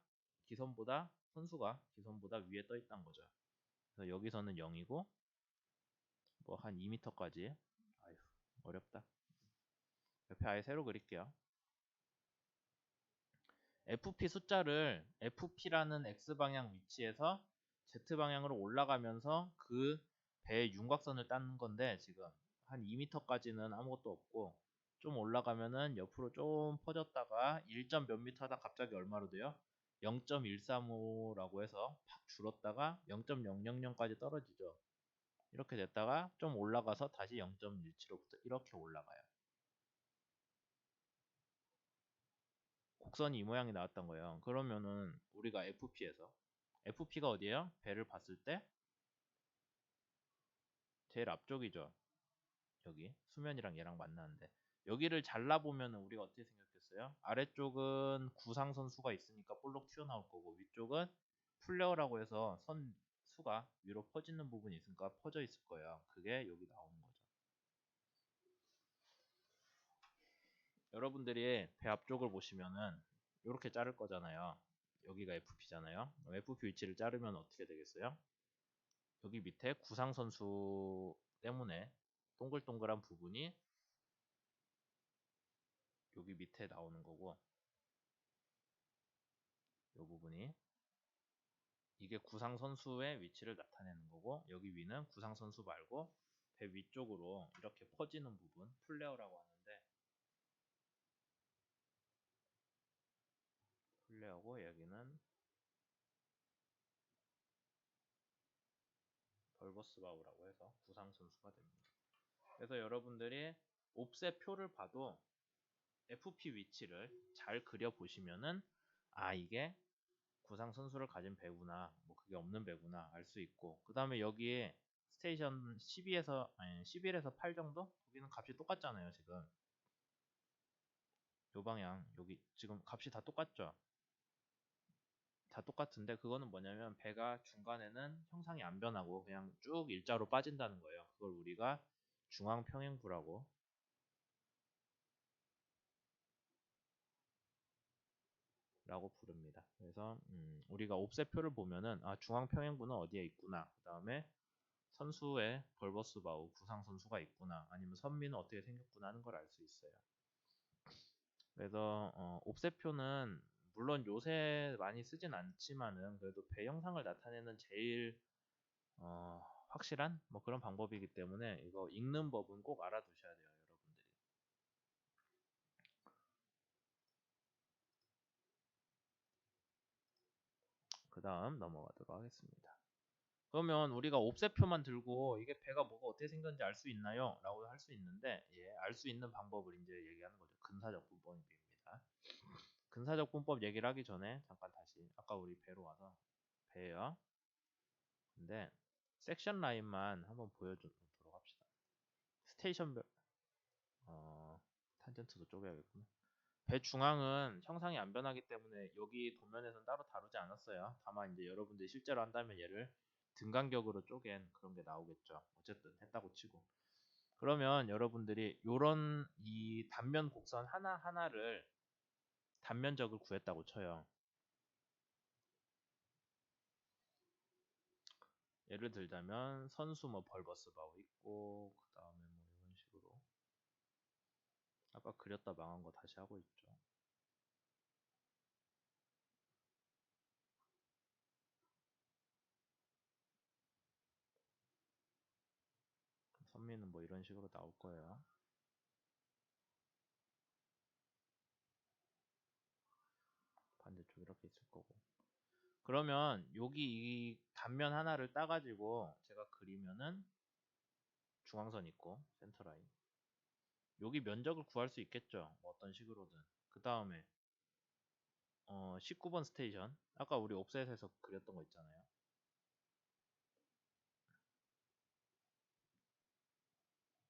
선수가 기선보다 위에 떠 있다는 거죠. 그래서 여기서는 0이고 뭐 한 2m까지. 아휴, 어렵다. 옆에 아예 새로 그릴게요. FP 숫자를 FP라는 X방향 위치에서 Z방향으로 올라가면서 그 배의 윤곽선을 따는 건데, 지금 한 2m까지는 아무것도 없고 좀 올라가면은 옆으로 좀 퍼졌다가 1점 몇 미터 하다 갑자기 얼마로 돼요? 0.135라고 해서 팍 줄었다가 0.000까지 떨어지죠. 이렇게 됐다가 좀 올라가서 다시 0.17로부터 이렇게 올라가요. 곡선이 이 모양이 나왔던 거예요. 그러면은 우리가 FP가 어디예요? 배를 봤을 때 제일 앞쪽이죠. 여기 수면이랑 얘랑 만나는데, 여기를 잘라보면 우리가 어떻게 생겼겠어요? 아래쪽은 구상선수가 있으니까 볼록 튀어나올 거고, 위쪽은 플레어라고 해서 선수가 위로 퍼지는 부분이 있으니까 퍼져 있을 거예요. 그게 여기 나오는 거죠. 여러분들이 배 앞쪽을 보시면은 이렇게 자를 거잖아요. 여기가 FP잖아요. FP 위치를 자르면 어떻게 되겠어요? 여기 밑에 구상선수 때문에 동글동글한 부분이 여기 밑에 나오는 거고, 이 부분이 이게 구상선수의 위치를 나타내는 거고, 여기 위는 구상선수 말고 배 위쪽으로 이렇게 퍼지는 부분, 플레어라고 하는데, 플레어고 여기는 벌버스 바우라고 해서 구상선수가 됩니다. 그래서 여러분들이 옵셋 표를 봐도 FP 위치를 잘 그려보시면은 이게 구상 선수를 가진 배구나, 뭐 그게 없는 배구나 알 수 있고, 그 다음에 여기에 스테이션 11에서 8 정도? 거기는 값이 똑같잖아요. 지금 요 방향 여기 지금 값이 다 똑같죠. 다 똑같은데 그거는 뭐냐면 배가 중간에는 형상이 안 변하고 그냥 쭉 일자로 빠진다는 거예요. 그걸 우리가 중앙평행부라고 부릅니다. 그래서 우리가 옵셋표를 보면은 중앙평행부는 어디에 있구나, 그 다음에 선수의 벌버스 바우 구상 선수가 있구나, 아니면 선미는 어떻게 생겼구나 하는 걸 알 수 있어요. 그래서 옵셋표는 물론 요새 많이 쓰진 않지만은 그래도 배 형상을 나타내는 제일 확실한 뭐 그런 방법이기 때문에 이거 읽는 법은 꼭 알아두셔야 돼요, 여러분들이. 그 다음 넘어가도록 하겠습니다. 그러면 우리가 옵셋표만 들고 이게 배가 뭐가 어떻게 생겼는지 알 수 있나요? 라고 할 수 있는데, 예, 알 수 있는 방법을 이제 얘기하는 거죠. 근사적 분법입니다. 근사적 분법 얘기를 하기 전에 잠깐 다시 아까 우리 배로 와서 배예요. 근데 섹션 라인만 한번 보여주도록 합시다. 스테이션별 탄젠트도 쪼개야겠구나. 배 중앙은 형상이 안 변하기 때문에 여기 도면에서는 따로 다루지 않았어요. 다만 이제 여러분들이 실제로 한다면 얘를 등간격으로 쪼갠 그런 게 나오겠죠. 어쨌든 했다고 치고. 그러면 여러분들이 요런 이 단면 곡선 하나하나를 단면적을 구했다고 쳐요. 예를 들자면 선수 뭐 벌버스 바우 있고 그 다음에 뭐 이런 식으로 아까 그렸다 망한 거 다시 하고 있죠. 선미는 뭐 이런 식으로 나올 거예요. 반대쪽 이렇게 있을 거고. 그러면 여기 이 단면 하나를 따가지고 제가 그리면은 중앙선 있고 센터라인. 여기 면적을 구할 수 있겠죠. 뭐 어떤 식으로든. 그 다음에 19번 스테이션. 아까 우리 옵셋에서 그렸던 거 있잖아요.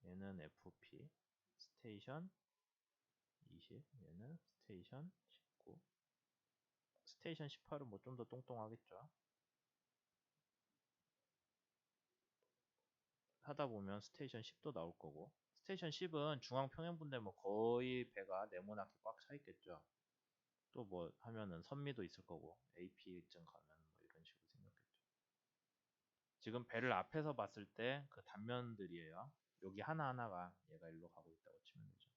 얘는 FP 스테이션 20, 얘는 스테이션 19. 스테이션 18은 뭐 좀 더 똥똥하겠죠. 하다 보면 스테이션 10도 나올 거고, 스테이션 10은 중앙 평행분대 뭐 거의 배가 네모나게 꽉 차 있겠죠. 또 뭐 하면은 선미도 있을 거고, AP쯤 가면 뭐 이런 식으로 생겼겠죠. 지금 배를 앞에서 봤을 때 그 단면들이에요. 여기 하나하나가 얘가 일로 가고 있다고 치면 되죠.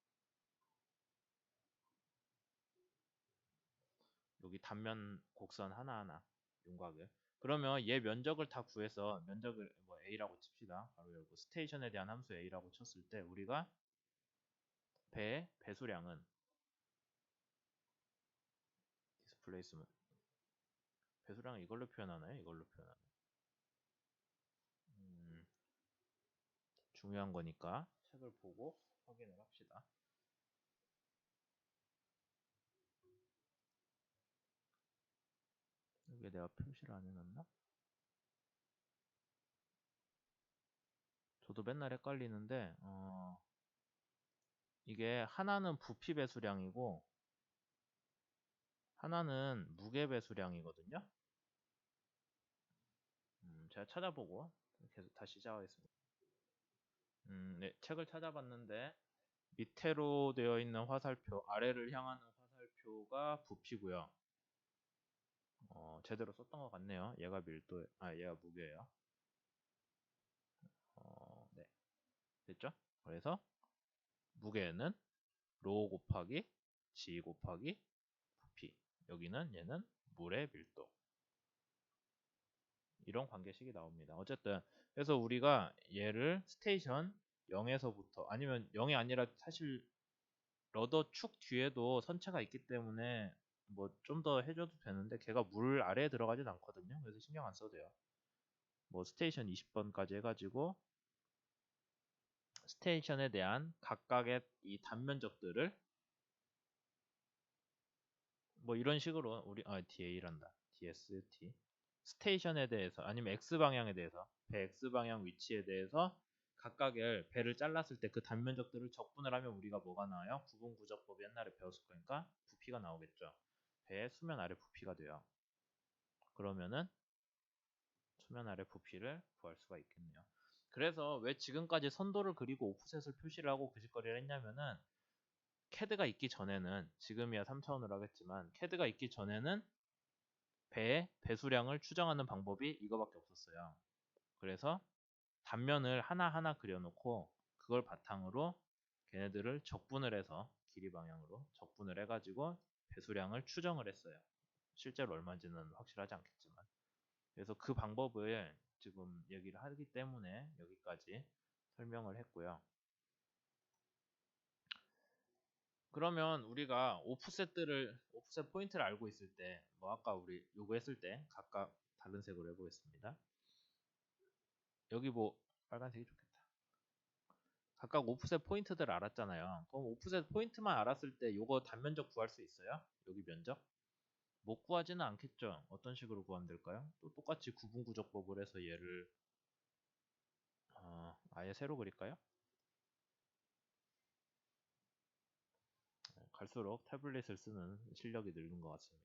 여기 단면 곡선 하나하나 윤곽을. 그러면 얘 면적을 다 구해서 면적을 뭐 A라고 칩시다. 바로 열고 스테이션에 대한 함수 A라고 쳤을 때 우리가 배수량은 디스플레이스먼트 배수량을 이걸로 표현하나요? 이걸로 표현하나요? 중요한 거니까 책을 보고 확인을 합시다. 이게 내가 표시를 안 해놨나? 저도 맨날 헷갈리는데 이게 하나는 부피 배수량이고 하나는 무게 배수량이거든요. 제가 찾아보고 계속 다시 시작하겠습니다. 네, 책을 찾아봤는데 밑으로 되어 있는 화살표, 아래를 향하는 화살표가 부피고요. 제대로 썼던 것 같네요. 얘가 얘가 무게예요. 네, 됐죠? 그래서 무게는 로 곱하기 G 곱하기 부피. 여기는 얘는 물의 밀도. 이런 관계식이 나옵니다. 어쨌든 그래서 우리가 얘를 스테이션 0에서부터 아니면 0이 아니라 사실 러더 축 뒤에도 선체가 있기 때문에 뭐 좀 더 해줘도 되는데 걔가 물 아래에 들어가진 않거든요. 그래서 신경 안 써도 돼요. 뭐 스테이션 20번까지 해가지고 스테이션에 대한 각각의 이 단면적들을 뭐 이런 식으로 우리 DA란다. DST 스테이션에 대해서 아니면 X 방향에 대해서 배 X 방향 위치에 대해서 각각의 배를 잘랐을 때 그 단면적들을 적분을 하면 우리가 뭐가 나와요? 구분구적법 옛날에 배웠을 거니까 부피가 나오겠죠. 배의 수면 아래 부피가 돼요. 그러면은 수면 아래 부피를 구할 수가 있겠네요. 그래서 왜 지금까지 선도를 그리고 오프셋을 표시를 하고 그 짓거리를 했냐면은 캐드가 있기 전에는 지금이야 3차원으로 하겠지만 캐드가 있기 전에는 배의 배수량을 추정하는 방법이 이거밖에 없었어요. 그래서 단면을 하나하나 그려놓고 그걸 바탕으로 걔네들을 적분을 해서 길이 방향으로 적분을 해가지고 배수량을 추정을 했어요. 실제로 얼마인지는 확실하지 않겠지만. 그래서 그 방법을 지금 얘기를 하기 때문에 여기까지 설명을 했고요. 그러면 우리가 오프셋 포인트를 알고 있을 때, 뭐 아까 우리 요구했을 때 각각 다른 색으로 해보겠습니다. 여기 뭐 빨간색이 좋겠다. 각각 오프셋 포인트들 알았잖아요. 그럼 오프셋 포인트만 알았을 때 요거 단면적 구할 수 있어요? 여기 면적? 못 구하지는 않겠죠. 어떤 식으로 구하면 될까요? 또 똑같이 구분구적법을 해서 얘를 아예 새로 그릴까요? 갈수록 태블릿을 쓰는 실력이 늘는 것 같습니다.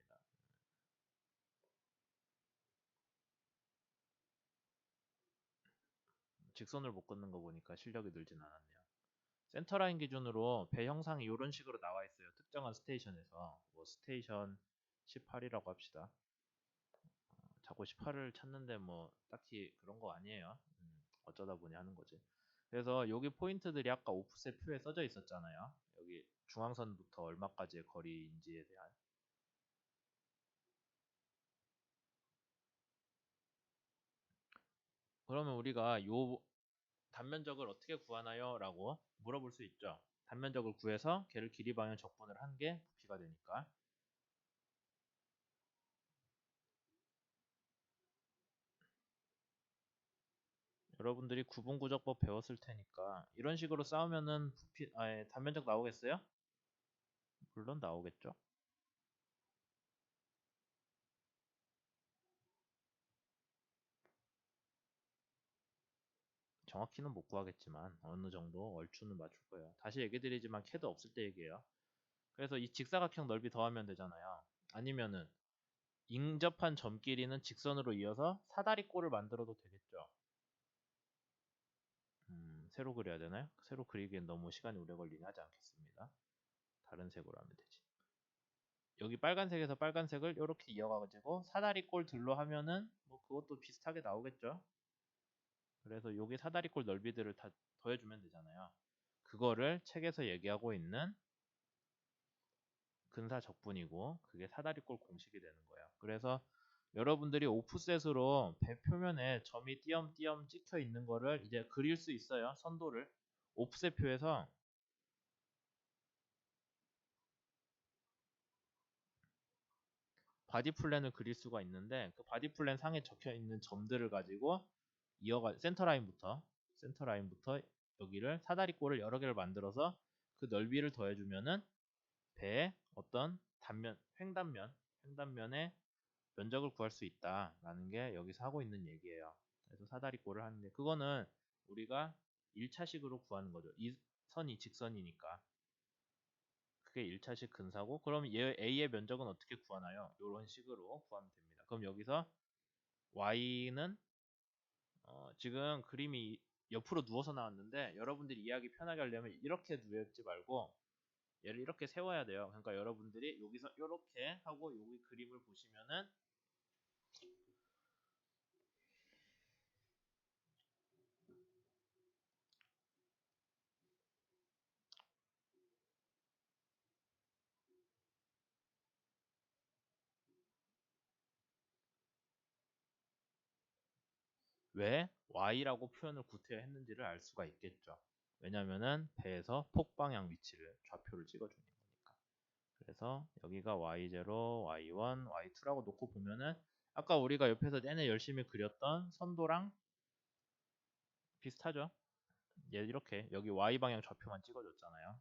직선을 못 긋는 거 보니까 실력이 늘진 않았네요. 센터라인 기준으로 배 형상이 이런 식으로 나와 있어요. 특정한 스테이션에서 뭐 스테이션 18이라고 합시다. 자꾸 18을 찾는데 뭐 딱히 그런 거 아니에요. 어쩌다 보니 하는 거지. 그래서 여기 포인트들이 아까 오프셋 표에 써져 있었잖아요. 여기 중앙선부터 얼마까지의 거리인지에 대한. 그러면 우리가 요 단면적을 어떻게 구하나요? 라고 물어볼 수 있죠. 단면적을 구해서 걔를 길이 방향 적분을 한 게 부피가 되니까. 여러분들이 구분구적법 배웠을 테니까 이런 식으로 싸우면은 단면적 나오겠어요? 물론 나오겠죠. 정확히는 못 구하겠지만 어느 정도 얼추는 맞출 거예요. 다시 얘기 드리지만 캐드 없을 때 얘기해요. 그래서 이 직사각형 넓이 더하면 되잖아요. 아니면은 인접한 점끼리는 직선으로 이어서 사다리꼴을 만들어도 되겠죠. 새로 그려야 되나요? 새로 그리기엔 너무 시간이 오래 걸리긴 하지 않겠습니다. 다른 색으로 하면 되지. 여기 빨간색에서 빨간색을 이렇게 이어가지고 사다리꼴 들로 하면은 뭐 그것도 비슷하게 나오겠죠. 그래서 여기 사다리꼴 넓이들을 다 더해주면 되잖아요. 그거를 책에서 얘기하고 있는 근사 적분이고 그게 사다리꼴 공식이 되는 거예요. 그래서 여러분들이 오프셋으로 배 표면에 점이 띄엄띄엄 찍혀 있는 거를 이제 그릴 수 있어요. 선도를 오프셋 표에서 바디 플랜을 그릴 수가 있는데 그 바디 플랜 상에 적혀 있는 점들을 가지고 센터 라인부터 여기를 사다리꼴을 여러 개를 만들어서 그 넓이를 더해주면은 배의 어떤 횡단면의 면적을 구할 수 있다라는 게 여기서 하고 있는 얘기예요. 그래서 사다리꼴을 하는데 그거는 우리가 1차식으로 구하는 거죠. 이 선이 직선이니까. 그게 1차식 근사고 그럼 얘 A의 면적은 어떻게 구하나요? 이런 식으로 구하면 됩니다. 그럼 여기서 Y는 지금 그림이 옆으로 누워서 나왔는데 여러분들이 이해하기 편하게 하려면 이렇게 누웠지 말고 얘를 이렇게 세워야 돼요. 그러니까 여러분들이 여기서 이렇게 하고 여기 그림을 보시면은 왜 Y라고 표현을 구태여 했는지를 알 수가 있겠죠. 왜냐면은 배에서 폭방향 위치를 좌표를 찍어주는 거니까. 그래서 여기가 Y0, Y1, Y2라고 놓고 보면은 아까 우리가 옆에서 내내 열심히 그렸던 선도랑 비슷하죠. 얘 이렇게 여기 Y 방향 좌표만 찍어줬잖아요.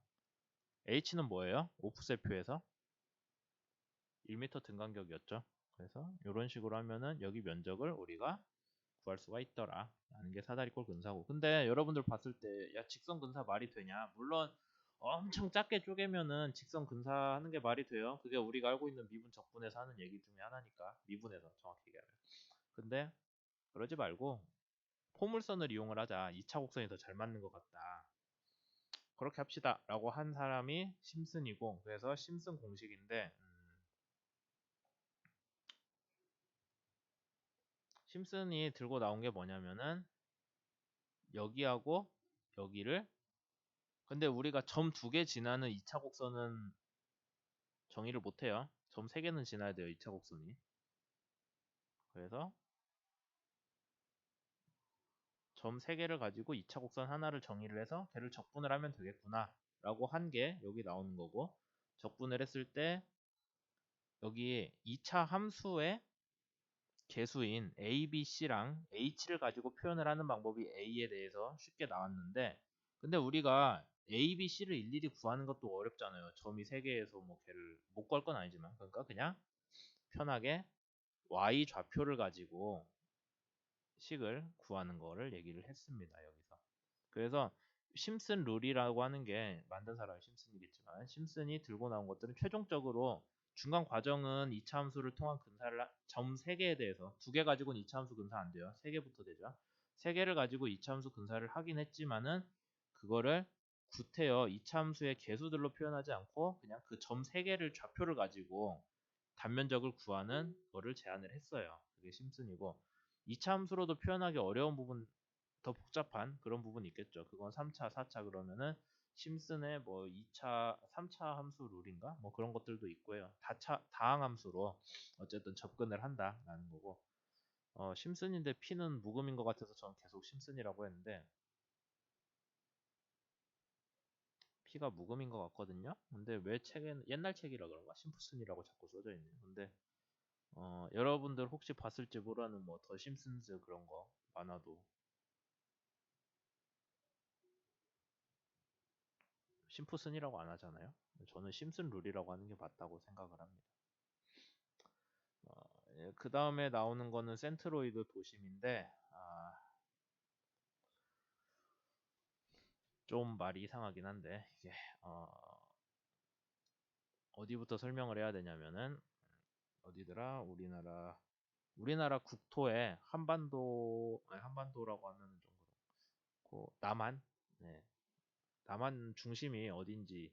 H는 뭐예요? 오프셋표에서 1m 등간격이었죠. 그래서 이런 식으로 하면은 여기 면적을 우리가 구할 수가 있더라 라는 게 사다리꼴 근사고 근데 여러분들 봤을 때 야 직선 근사 말이 되냐 물론 엄청 작게 쪼개면은 직선 근사하는 게 말이 돼요 그게 우리가 알고 있는 미분 적분에서 하는 얘기 중에 하나니까 미분에서 정확히 얘기하면 근데 그러지 말고 포물선을 이용을 하자 2차 곡선이 더 잘 맞는 것 같다 그렇게 합시다 라고 한 사람이 심슨이고 그래서 심슨 공식인데 심슨이 들고 나온 게 뭐냐면은 여기하고 여기를 근데 우리가 점 두 개 지나는 2차 곡선은 정의를 못해요. 점 3개는 지나야 돼요. 2차 곡선이. 그래서 점 3개를 가지고 2차 곡선 하나를 정의를 해서 걔를 적분을 하면 되겠구나 라고 한 게 여기 나오는 거고, 적분을 했을 때 여기 2차 함수의 개수인 a, b, c랑 h를 가지고 표현을 하는 방법이 a에 대해서 쉽게 나왔는데, 근데 우리가 a, b, c를 일일이 구하는 것도 어렵잖아요. 점이 3개에서 뭐 걔를 못 구할 건 아니지만, 그러니까 그냥 편하게 y 좌표를 가지고 식을 구하는 거를 얘기를 했습니다. 여기서. 그래서 심슨 룰이라고 하는 게 만든 사람이 심슨이겠지만, 심슨이 들고 나온 것들은 최종적으로 중간 과정은 2차 함수를 통한 근사를 점 3개에 대해서 2개 가지고는 2차 함수 근사 안 돼요. 3개부터 되죠. 3개를 가지고 2차 함수 근사를 하긴 했지만은 그거를 구태여 2차 함수의 개수들로 표현하지 않고 그냥 그 점 3개를 좌표를 가지고 단면적을 구하는 거를 제안을 했어요. 그게 심슨이고, 2차 함수로도 표현하기 어려운 부분, 더 복잡한 그런 부분이 있겠죠. 그건 3차, 4차 그러면은 심슨의 뭐 2차, 3차 함수 룰인가? 뭐 그런 것들도 있고요. 다항 함수로 어쨌든 접근을 한다라는 거고. 심슨인데 P는 묵음인 것 같아서 저는 계속 심슨이라고 했는데 P가 묵음인 것 같거든요. 근데 왜 책에는 옛날 책이라 그런가? 심프슨이라고 자꾸 써져 있네요. 근데 여러분들 혹시 봤을지 모르는 뭐 더 심슨즈 그런 거 만화도 심프슨이라고 안 하잖아요. 저는 심슨 룰이라고 하는 게 맞다고 생각을 합니다. 그 다음에 나오는 거는 센트로이드 도심인데, 좀 말이 이상하긴 한데, 이게 어디부터 설명을 해야 되냐면은, 어디더라? 우리나라 국토에 한반도, 아니 한반도라고 하면 좀 그렇고, 남한, 네, 남한 중심이 어딘지.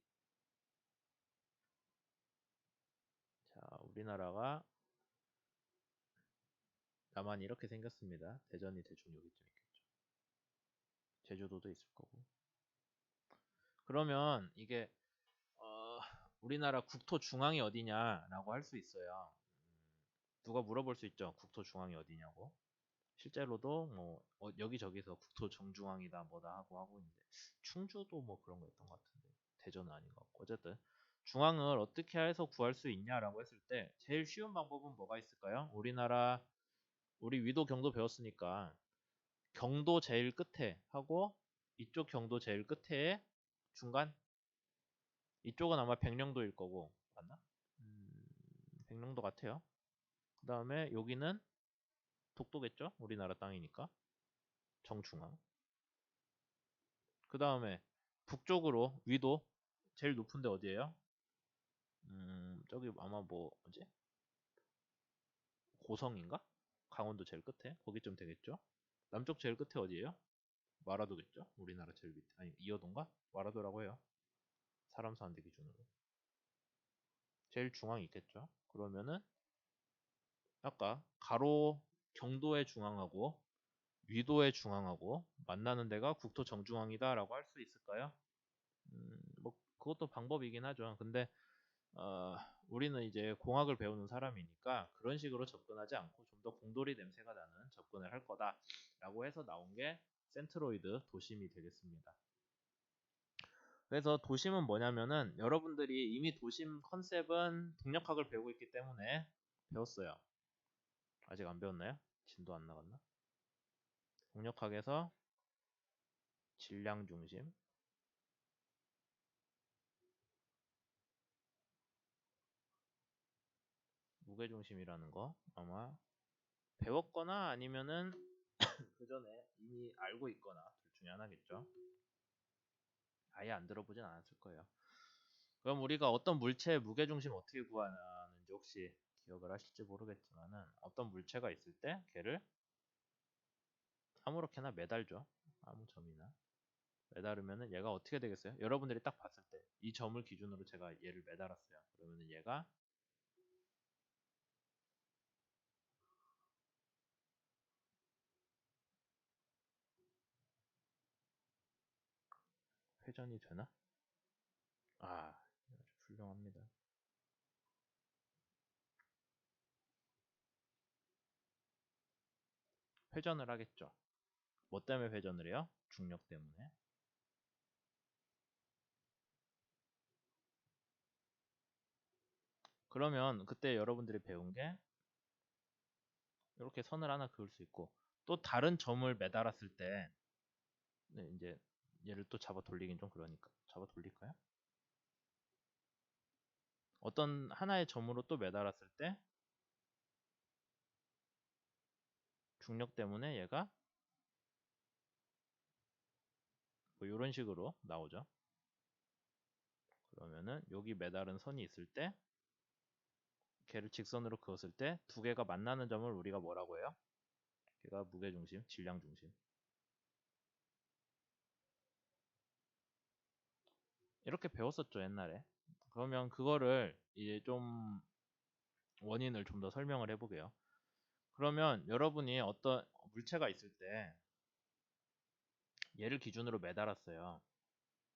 자, 우리나라가 남한이 이렇게 생겼습니다. 대전이 대충 여기쯤 있겠죠. 제주도도 있을 거고. 그러면 이게 어, 우리나라 국토 중앙이 어디냐라고 할 수 있어요. 누가 물어볼 수 있죠. 국토 중앙이 어디냐고. 실제로도 뭐 여기저기서 국토 정중앙이다 뭐다 하고 있는데, 충주도 뭐 그런 거였던 것 같은데 대전은 아닌 것 같고, 어쨌든 중앙을 어떻게 해서 구할 수 있냐라고 했을 때 제일 쉬운 방법은 뭐가 있을까요? 우리 위도 경도 배웠으니까 경도 제일 끝에 하고 이쪽 경도 제일 끝에 중간, 이쪽은 아마 백령도일 거고 맞나? 백령도 같아요. 그 다음에 여기는 독도겠죠? 우리나라 땅이니까 정중앙. 그 다음에 북쪽으로 위도 제일 높은 데 어디예요? 저기 아마 뭐 뭐지? 고성인가? 강원도 제일 끝에 거기쯤 되겠죠? 남쪽 제일 끝에 어디예요? 마라도겠죠? 우리나라 제일 밑에, 아니 이어도인가? 마라도라고 해요. 사람 사는 데 기준으로 제일 중앙이 있겠죠? 그러면은 아까 가로 경도의 중앙하고 위도의 중앙하고 만나는 데가 국토 정중앙이다라고 할 수 있을까요? 뭐 그것도 방법이긴 하죠. 근데 어, 우리는 이제 공학을 배우는 사람이니까 그런 식으로 접근하지 않고 좀 더 공돌이 냄새가 나는 접근을 할 거다라고 해서 나온 게 센트로이드 도심이 되겠습니다. 그래서 도심은 뭐냐면은 여러분들이 이미 도심 컨셉은 동력학을 배우고 있기 때문에 배웠어요. 아직 안 배웠나요? 진도 안 나갔나? 동력학에서 질량 중심, 무게 중심이라는 거 아마 배웠거나 아니면은 그 전에 이미 알고 있거나 둘 중에 하나겠죠. 아예 안 들어보진 않았을 거예요. 그럼 우리가 어떤 물체의 무게 중심 어떻게 구하는지 혹시 기억을 하실지 모르겠지만은, 어떤 물체가 있을 때 걔를 아무렇게나 매달죠. 아무 점이나 매달으면은 얘가 어떻게 되겠어요? 여러분들이 딱 봤을 때 이 점을 기준으로 제가 얘를 매달았어요. 그러면은 얘가 회전이 되나? 아, 아주 훌륭합니다. 회전을 하겠죠. 뭐 때문에 회전을 해요? 중력 때문에. 그러면 그때 여러분들이 배운 게 이렇게 선을 하나 그을 수 있고, 또 다른 점을 매달았을 때 네, 이제 얘를 또 잡아 돌리긴 좀 그러니까 잡아 돌릴까요? 어떤 하나의 점으로 또 매달았을 때 중력 때문에 얘가 뭐 이런 식으로 나오죠. 그러면은 여기 매달은 선이 있을 때 걔를 직선으로 그었을 때 두 개가 만나는 점을 우리가 뭐라고 해요? 걔가 무게중심, 질량중심. 이렇게 배웠었죠, 옛날에. 그러면 그거를 이제 좀 원인을 좀 더 설명을 해보게요. 그러면 여러분이 어떤 물체가 있을 때 얘를 기준으로 매달았어요.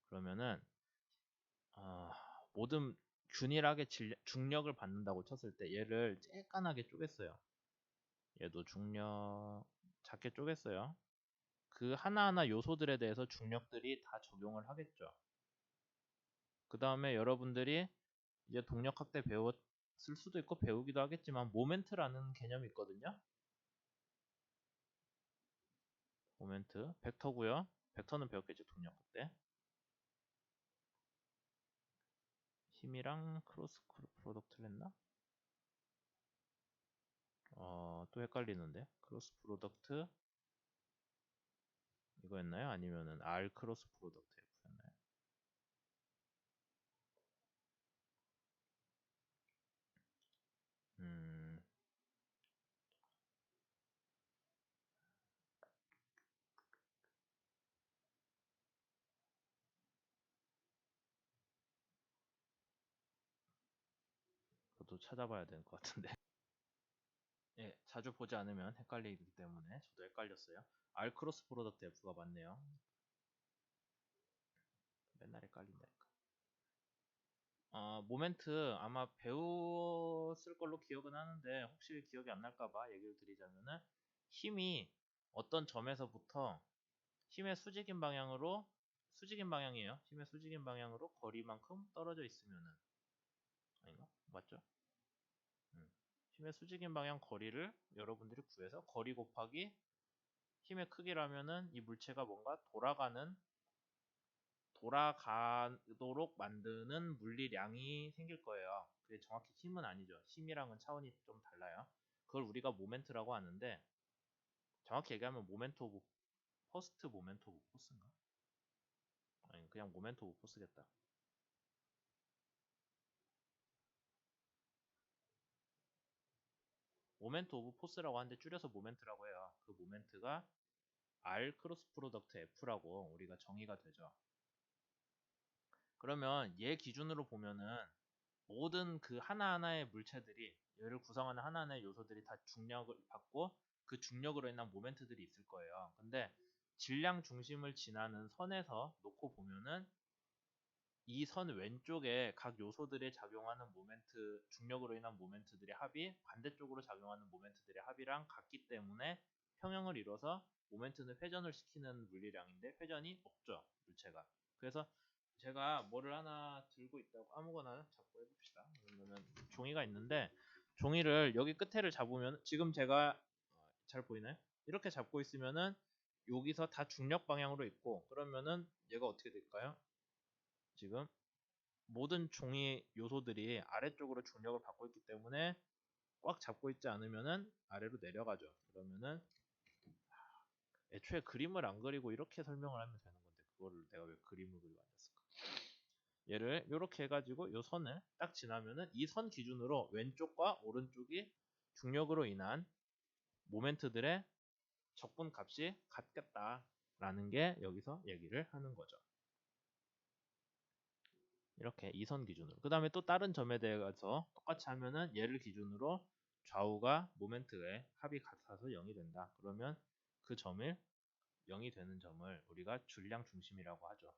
그러면은 어, 모든 균일하게 중력을 받는다고 쳤을 때 얘를 쬐깐하게 쪼갰어요. 얘도 중력 작게 쪼갰어요. 그 하나하나 요소들에 대해서 중력들이 다 적용을 하겠죠. 그 다음에 여러분들이 이제 동력학때 배웠을 수도 있고 배우기도 하겠지만 모멘트라는 개념이 있거든요. 모멘트, 벡터고요. 벡터는 배웠겠죠, 동력학 때. 힘이랑 크로스 프로덕트를 했나? 또 헷갈리는데. 크로스 프로덕트 이거였나요? 아니면은 R 크로스 프로덕트 F였나요? 음, 그것도 찾아봐야 될 것 같은데. 예, 자주 보지 않으면 헷갈리기 때문에 저도 헷갈렸어요. R 크로스 프로덕트 F가 맞네요. 맨날 헷갈린다니까. 모멘트 아마 배웠을 걸로 기억은 하는데 혹시 기억이 안 날까봐 얘기를 드리자면은 힘이 어떤 점에서부터 힘의 수직인 방향으로 수직인 방향이에요. 힘의 수직인 방향으로 거리만큼 떨어져 있으면은 아닌가? 맞죠? 힘의 수직인 방향 거리를 여러분들이 구해서 거리 곱하기 힘의 크기라면은 이 물체가 뭔가 돌아가도록 만드는 물리량이 생길 거예요. 그게 정확히 힘은 아니죠. 힘이랑은 차원이 좀 달라요. 그걸 우리가 모멘트라고 하는데 정확히 얘기하면 모멘트 오브 퍼스트 모멘트 오브 포스인가? 아니 그냥 모멘트 오브 포스겠다. 모멘트 오브 포스라고 하는데 줄여서 모멘트라고 해요. 그 모멘트가 R 크로스 프로덕트 F라고 우리가 정의가 되죠. 그러면 얘 기준으로 보면은 모든 그 하나하나의 물체들이 얘를 구성하는 하나하나의 요소들이 다 중력을 받고 그 중력으로 인한 모멘트들이 있을 거예요. 근데 질량 중심을 지나는 선에서 놓고 보면은 이 선 왼쪽에 각 요소들이 작용하는 모멘트, 중력으로 인한 모멘트들의 합이 반대쪽으로 작용하는 모멘트들의 합이랑 같기 때문에 평형을 이뤄서 모멘트는 회전을 시키는 물리량인데 회전이 없죠, 물체가. 그래서 제가 뭐를 하나 들고 있다고 아무거나 잡고 해봅시다. 그러면은 종이가 있는데 종이를 여기 끝에를 잡으면 지금 제가 잘 보이나요? 이렇게 잡고 있으면은 여기서 다 중력 방향으로 있고 그러면은 얘가 어떻게 될까요? 지금 모든 종이 요소들이 아래쪽으로 중력을 받고 있기 때문에 꽉 잡고 있지 않으면은 아래로 내려가죠. 그러면은 애초에 그림을 안 그리고 이렇게 설명을 하면 되는 건데 그거를 내가 왜 그림을 그리고 앉았을까? 얘를 이렇게 해가지고 이 선을 딱 지나면은 이 선 기준으로 왼쪽과 오른쪽이 중력으로 인한 모멘트들의 적분 값이 같겠다라는 게 여기서 얘기를 하는 거죠. 이렇게 이 선 기준으로. 그 다음에 또 다른 점에 대해서 똑같이 하면은 얘를 기준으로 좌우가 모멘트의 합이 같아서 0이 된다. 그러면 그 점을 0이 되는 점을 우리가 질량 중심이라고 하죠.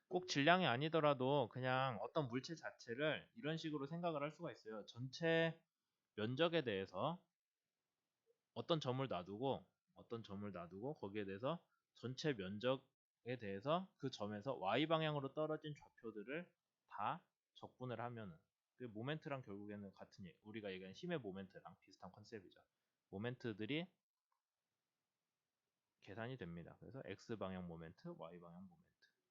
꼭 질량이 아니더라도 그냥 어떤 물체 자체를 이런 식으로 생각을 할 수가 있어요. 전체 면적에 대해서 어떤 점을 놔두고 거기에 대해서 전체 면적에 대해서 그 점에서 y 방향으로 떨어진 좌표들을 다 적분을 하면은 그 모멘트랑 결국에는 같은 우리가 얘기하는 힘의 모멘트랑 비슷한 컨셉이죠. 모멘트들이 계산이 됩니다. 그래서 x 방향 모멘트, y 방향 모멘트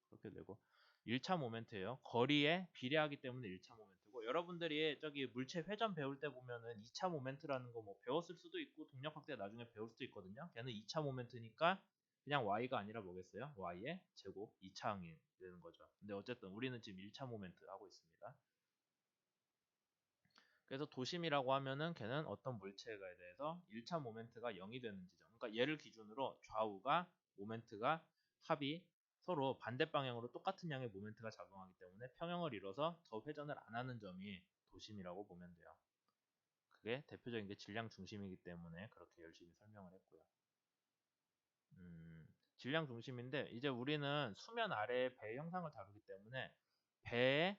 그렇게 되고 1차 모멘트예요. 거리에 비례하기 때문에 1차 모멘트고 여러분들이 저기 물체 회전 배울 때 보면은 2차 모멘트라는 거 뭐 배웠을 수도 있고 동력 확대 나중에 배울 수도 있거든요. 걔는 2차 모멘트니까 그냥 y가 아니라 뭐겠어요? y의 제곱 2차항이 되는 거죠. 근데 어쨌든 우리는 지금 1차 모멘트 하고 있습니다. 그래서 도심이라고 하면은 걔는 어떤 물체에 대해서 1차 모멘트가 0이 되는 지점. 그러니까 얘를 기준으로 좌우가 모멘트가 합이 서로 반대 방향으로 똑같은 양의 모멘트가 작용하기 때문에 평형을 이뤄서 더 회전을 안 하는 점이 도심이라고 보면 돼요. 그게 대표적인 게 질량 중심이기 때문에 그렇게 열심히 설명을 했고요. 질량 중심인데 이제 우리는 수면 아래의 배 형상을 다루기 때문에 배의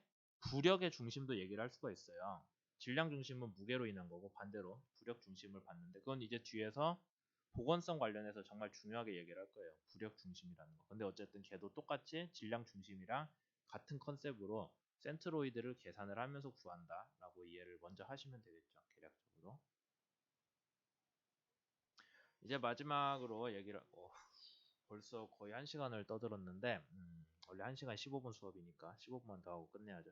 부력의 중심도 얘기를 할 수가 있어요. 질량 중심은 무게로 인한 거고 반대로 부력 중심을 봤는데 그건 이제 뒤에서 보건성 관련해서 정말 중요하게 얘기를 할 거예요. 부력 중심이라는 거. 근데 어쨌든 걔도 똑같이 질량 중심이랑 같은 컨셉으로 센트로이드를 계산을 하면서 구한다 라고 이해를 먼저 하시면 되겠죠. 계략적으로. 이제 마지막으로 얘기를 벌써 거의 1시간을 떠들었는데 원래 1시간 15분 수업이니까 15분만 더 하고 끝내야죠.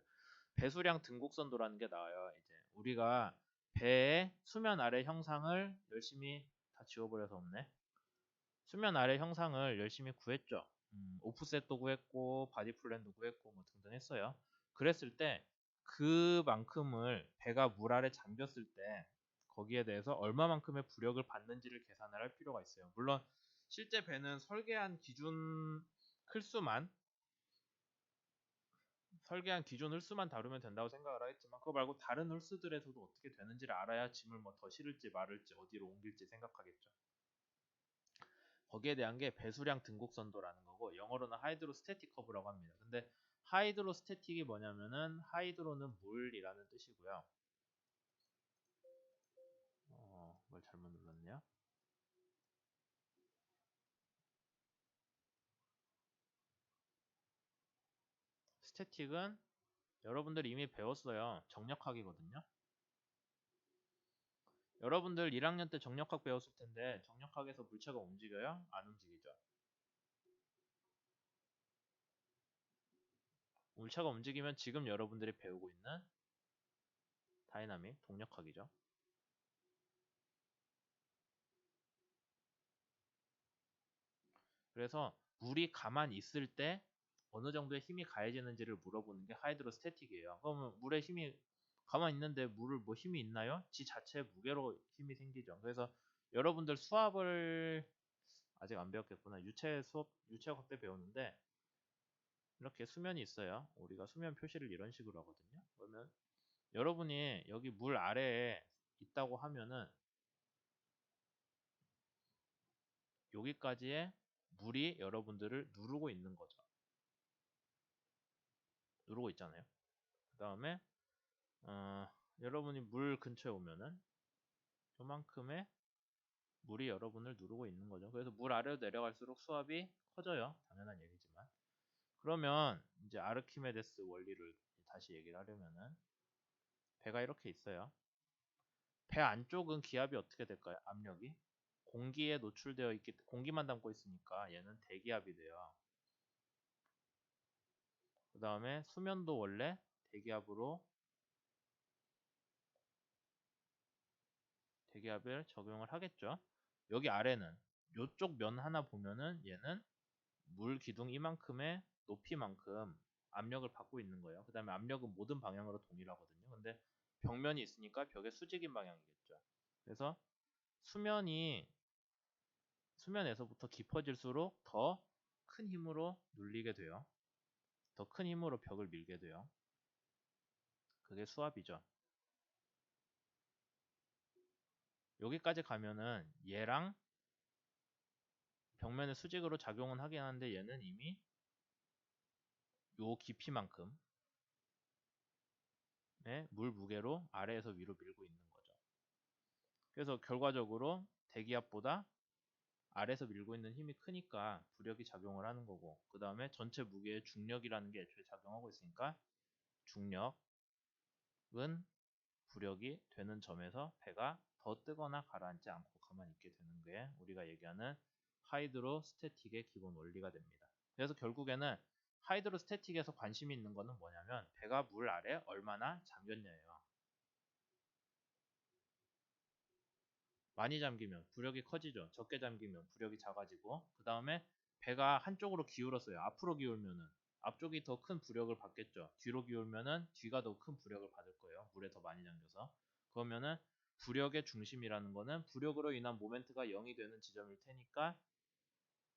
배수량 등곡선도라는 게 나와요. 이제 우리가 배의 수면 아래 형상을 열심히 다 지워버려서 없네. 수면 아래 형상을 열심히 구했죠. 오프셋도 구했고 바디 플랜도 구했고 뭐 등등 했어요. 그랬을 때 그만큼을 배가 물 아래 잠겼을 때 거기에 대해서 얼마만큼의 부력을 받는지를 계산을 할 필요가 있어요. 물론 실제 배는 설계한 기준 클수만 설계한 기존 홀수만 다루면 된다고 생각을 하겠지만 그거 말고 다른 홀수들에서도 어떻게 되는지를 알아야 짐을 뭐 더 실을지 말을지 어디로 옮길지 생각하겠죠. 거기에 대한 게 배수량 등곡선도라는 거고 영어로는 하이드로스태틱 커브라고 합니다. 근데 하이드로스태틱이 뭐냐면은 하이드로는 물이라는 뜻이고요. 뭘 잘못 눌렀냐? 스태틱은 여러분들 이미 배웠어요. 정력학이거든요. 여러분들 1학년 때 정력학 배웠을 텐데 정력학에서 물체가 움직여요? 안 움직이죠? 물체가 움직이면 지금 여러분들이 배우고 있는 다이나믹, 동력학이죠. 그래서 물이 가만히 있을 때 어느 정도의 힘이 가해지는지를 물어보는 게 하이드로스태틱이에요. 그러면 물에 힘이 가만히 있는데 물을 뭐 힘이 있나요? 지 자체의 무게로 힘이 생기죠. 그래서 여러분들 수압을 아직 안 배웠겠구나. 유체 수업, 유체학 때 배우는데 이렇게 수면이 있어요. 우리가 수면 표시를 이런 식으로 하거든요. 그러면 여러분이 여기 물 아래에 있다고 하면은 여기까지의 물이 여러분들을 누르고 있는 거죠. 누르고 있잖아요. 그 다음에 여러분이 물 근처에 오면은 요만큼의 물이 여러분을 누르고 있는 거죠. 그래서 물 아래로 내려갈수록 수압이 커져요. 당연한 얘기지만. 그러면 이제 아르키메데스 원리를 다시 얘기를 하려면은 배가 이렇게 있어요. 배 안쪽은 기압이 어떻게 될까요? 압력이 공기에 노출되어 있기 공기만 담고 있으니까 얘는 대기압이 돼요. 그 다음에 수면도 원래 대기압을 적용을 하겠죠. 여기 아래는 이쪽 면 하나 보면은 얘는 물 기둥 이만큼의 높이만큼 압력을 받고 있는 거예요. 그 다음에 압력은 모든 방향으로 동일하거든요. 근데 벽면이 있으니까 벽의 수직인 방향이겠죠. 그래서 수면이 수면에서부터 깊어질수록 더 큰 힘으로 눌리게 돼요. 더 큰 힘으로 벽을 밀게 돼요. 그게 수압이죠. 여기까지 가면은 얘랑 벽면의 수직으로 작용은 하긴 하는데 얘는 이미 요 깊이만큼의 물 무게로 아래에서 위로 밀고 있는 거죠. 그래서 결과적으로 대기압보다 아래에서 밀고 있는 힘이 크니까 부력이 작용을 하는 거고, 그 다음에 전체 무게의 중력이라는 게 애초에 작용하고 있으니까 중력은 부력이 되는 점에서 배가 더 뜨거나 가라앉지 않고 가만히 있게 되는 게 우리가 얘기하는 하이드로스태틱의 기본 원리가 됩니다. 그래서 결국에는 하이드로스태틱에서 관심이 있는 거는 뭐냐면 배가 물 아래 얼마나 잠겼냐예요. 많이 잠기면 부력이 커지죠. 적게 잠기면 부력이 작아지고, 그 다음에 배가 한쪽으로 기울었어요. 앞으로 기울면은 앞쪽이 더 큰 부력을 받겠죠. 뒤로 기울면은 뒤가 더 큰 부력을 받을 거예요. 물에 더 많이 잠겨서. 그러면은 부력의 중심이라는 거는 부력으로 인한 모멘트가 0이 되는 지점일 테니까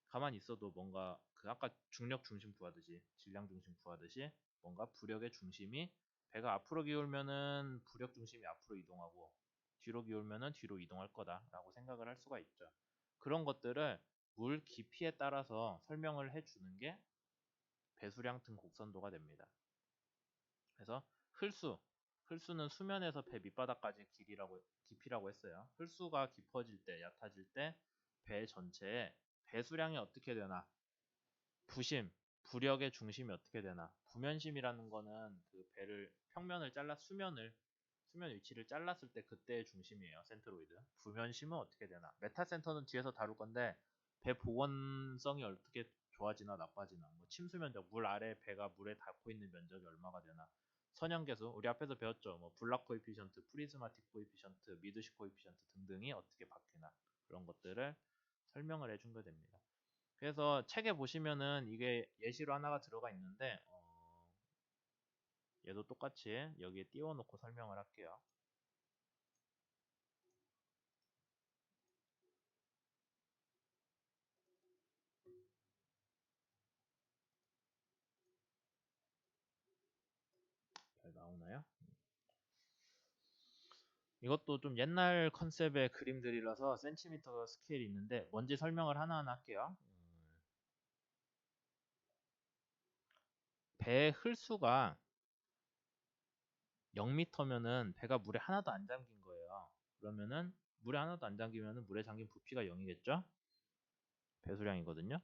가만히 있어도 뭔가 그 아까 중력 중심 구하듯이 질량 중심 구하듯이 뭔가 부력의 중심이 배가 앞으로 기울면은 부력 중심이 앞으로 이동하고 뒤로 기울면은 뒤로 이동할 거다라고 생각을 할 수가 있죠. 그런 것들을 물 깊이에 따라서 설명을 해주는 게 배수량 등 곡선도가 됩니다. 그래서 흘수는 수면에서 배 밑바닥까지 깊이라고 했어요. 흘수가 깊어질 때, 얕아질 때 배 전체에 배수량이 어떻게 되나, 부심, 부력의 중심이 어떻게 되나. 부면심이라는 거는 그 배를 평면을 잘라 수면 위치를 잘랐을 때 그때의 중심이에요. 센트로이드. 부면심은 어떻게 되나. 메타센터는 뒤에서 다룰 건데 배 보건성이 어떻게 좋아지나 나빠지나, 뭐 침수 면적, 물 아래 배가 물에 닿고 있는 면적이 얼마가 되나, 선형계수, 우리 앞에서 배웠죠. 뭐 블락 코에피션트, 프리즈마틱 코에피션트, 미드시 코에피션트 등등이 어떻게 바뀌나, 그런 것들을 설명을 해준 거 됩니다. 그래서 책에 보시면은 이게 예시로 하나가 들어가 있는데 얘도 똑같이 여기에 띄워놓고 설명을 할게요. 잘 나오나요? 이것도 좀 옛날 컨셉의 그림들이라서 센티미터 스케일이 있는데 뭔지 설명을 하나하나 할게요. 배 흘수가 0m면은 배가 물에 하나도 안 잠긴 거예요. 그러면은 물에 하나도 안 잠기면은 물에 잠긴 부피가 0이겠죠? 배수량이거든요.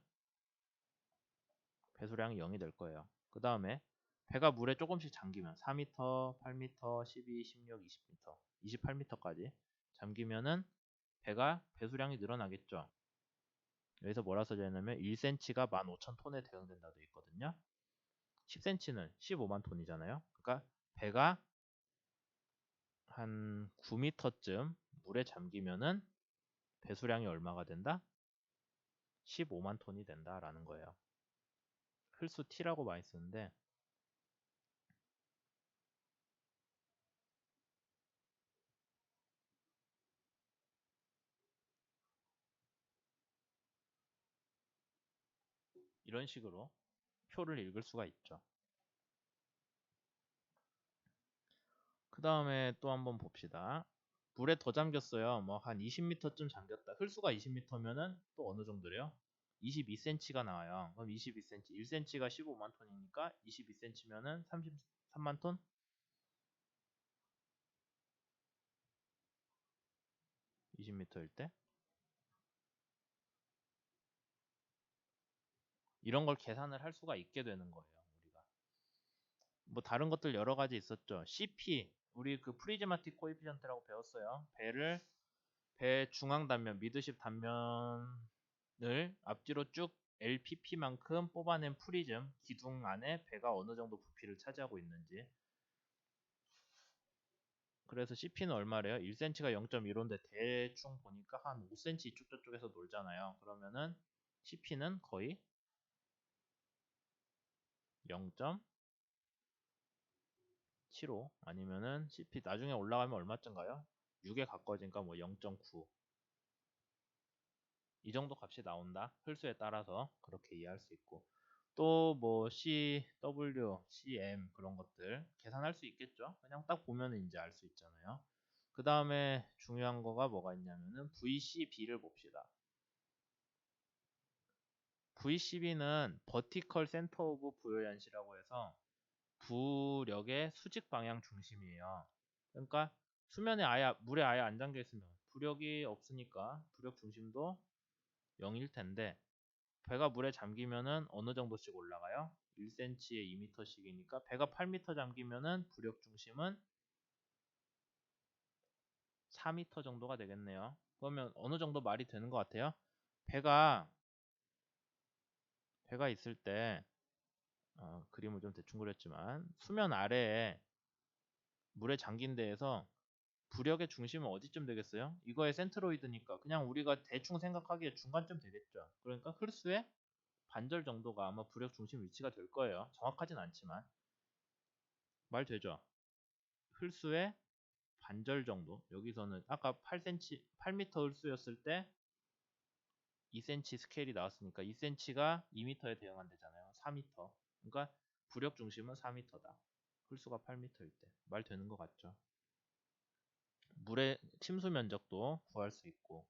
배수량이 0이 될 거예요. 그 다음에 배가 물에 조금씩 잠기면 4m, 8m, 12, 16, 20m, 28m까지 잠기면은 배가 배수량이 늘어나겠죠. 여기서 뭐라 써져 있냐면 1cm가 15,000톤에 대응된다 돼 있거든요. 10cm는 15만 톤이잖아요. 그러니까 배가 한 9m쯤 물에 잠기면은 배수량이 얼마가 된다? 15만 톤이 된다라는 거예요. 흘수 T라고 많이 쓰는데 이런 식으로 표를 읽을 수가 있죠. 그 다음에 또 한번 봅시다. 물에 더 잠겼어요. 뭐 한 20m쯤 잠겼다. 흘수가 20m면은 또 어느 정도래요? 22cm가 나와요. 그럼 22cm, 1cm가 15만 톤이니까 22cm면은 33만 톤? 20m일 때? 이런 걸 계산을 할 수가 있게 되는 거예요. 우리가. 뭐 다른 것들 여러 가지 있었죠. CP, 우리 그 프리즈마틱 코에피션트라고 배웠어요. 배 중앙 단면, 미드십 단면을 앞뒤로 쭉 LPP만큼 뽑아낸 프리즘, 기둥 안에 배가 어느 정도 부피를 차지하고 있는지. 그래서 CP는 얼마래요? 1cm가 0.15인데 대충 보니까 한 5cm 이쪽 저쪽에서 놀잖아요. 그러면은 CP는 거의 0.75 아니면은 CP 나중에 올라가면 얼마쯤 가요? 6에 가까워지니까 뭐 0.9 이 정도 값이 나온다. 흘수에 따라서 그렇게 이해할 수 있고, 또 뭐 CW, CM 그런 것들 계산할 수 있겠죠. 그냥 딱 보면 이제 알 수 있잖아요. 그 다음에 중요한 거가 뭐가 있냐면은 VCB를 봅시다. VCB는 Vertical Center of Buoyancy라고 해서 부력의 수직 방향 중심이에요. 그러니까 물에 아예 안 잠겨 있으면 부력이 없으니까 부력 중심도 0일 텐데 배가 물에 잠기면은 어느 정도씩 올라가요? 1cm에 2m씩이니까 배가 8m 잠기면은 부력 중심은 4m 정도가 되겠네요. 그러면 어느 정도 말이 되는 것 같아요? 배가 있을 때 그림을 좀 대충 그렸지만 수면 아래에 물에 잠긴 데에서 부력의 중심은 어디쯤 되겠어요? 이거의 센트로이드니까 그냥 우리가 대충 생각하기에 중간쯤 되겠죠. 그러니까 홀수의 반절 정도가 아마 부력 중심 위치가 될 거예요. 정확하진 않지만 말 되죠? 홀수의 반절 정도. 여기서는 아까 8cm, 8m 홀수였을 때 2cm 스케일이 나왔으니까 2cm가 2m에 대응한대잖아요. 4m. 그러니까 부력 중심은 4m다. 홀수가 8m일 때. 말 되는 것 같죠? 물의 침수 면적도 구할 수 있고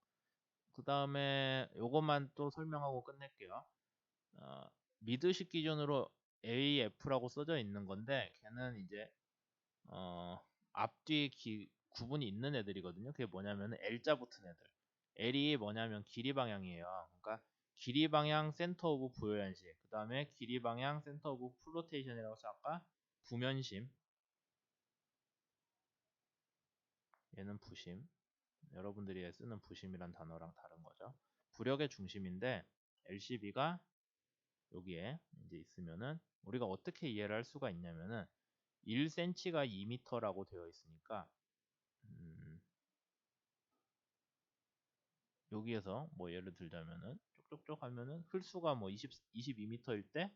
그 다음에 요것만 또 설명하고 끝낼게요. 어, 미드식 기준으로 AF라고 써져 있는 건데 걔는 이제 앞뒤 구분이 있는 애들이거든요. 그게 뭐냐면 L자 붙은 애들. L이 뭐냐면 길이 방향이에요. 그러니까 길이 방향 센터 오브 부여현실. 그 다음에 길이 방향 센터 오브 플로테이션이라고 해서 아까 부면심. 얘는 부심. 여러분들이 쓰는 부심이란 단어랑 다른 거죠. 부력의 중심인데 LCB가 여기에 이제 있으면은 우리가 어떻게 이해를 할 수가 있냐면은 1cm가 2m라고 되어 있으니까 여기에서 뭐 예를 들자면은 쪽쪽쪽 하면은 홀수가 뭐 22m일 때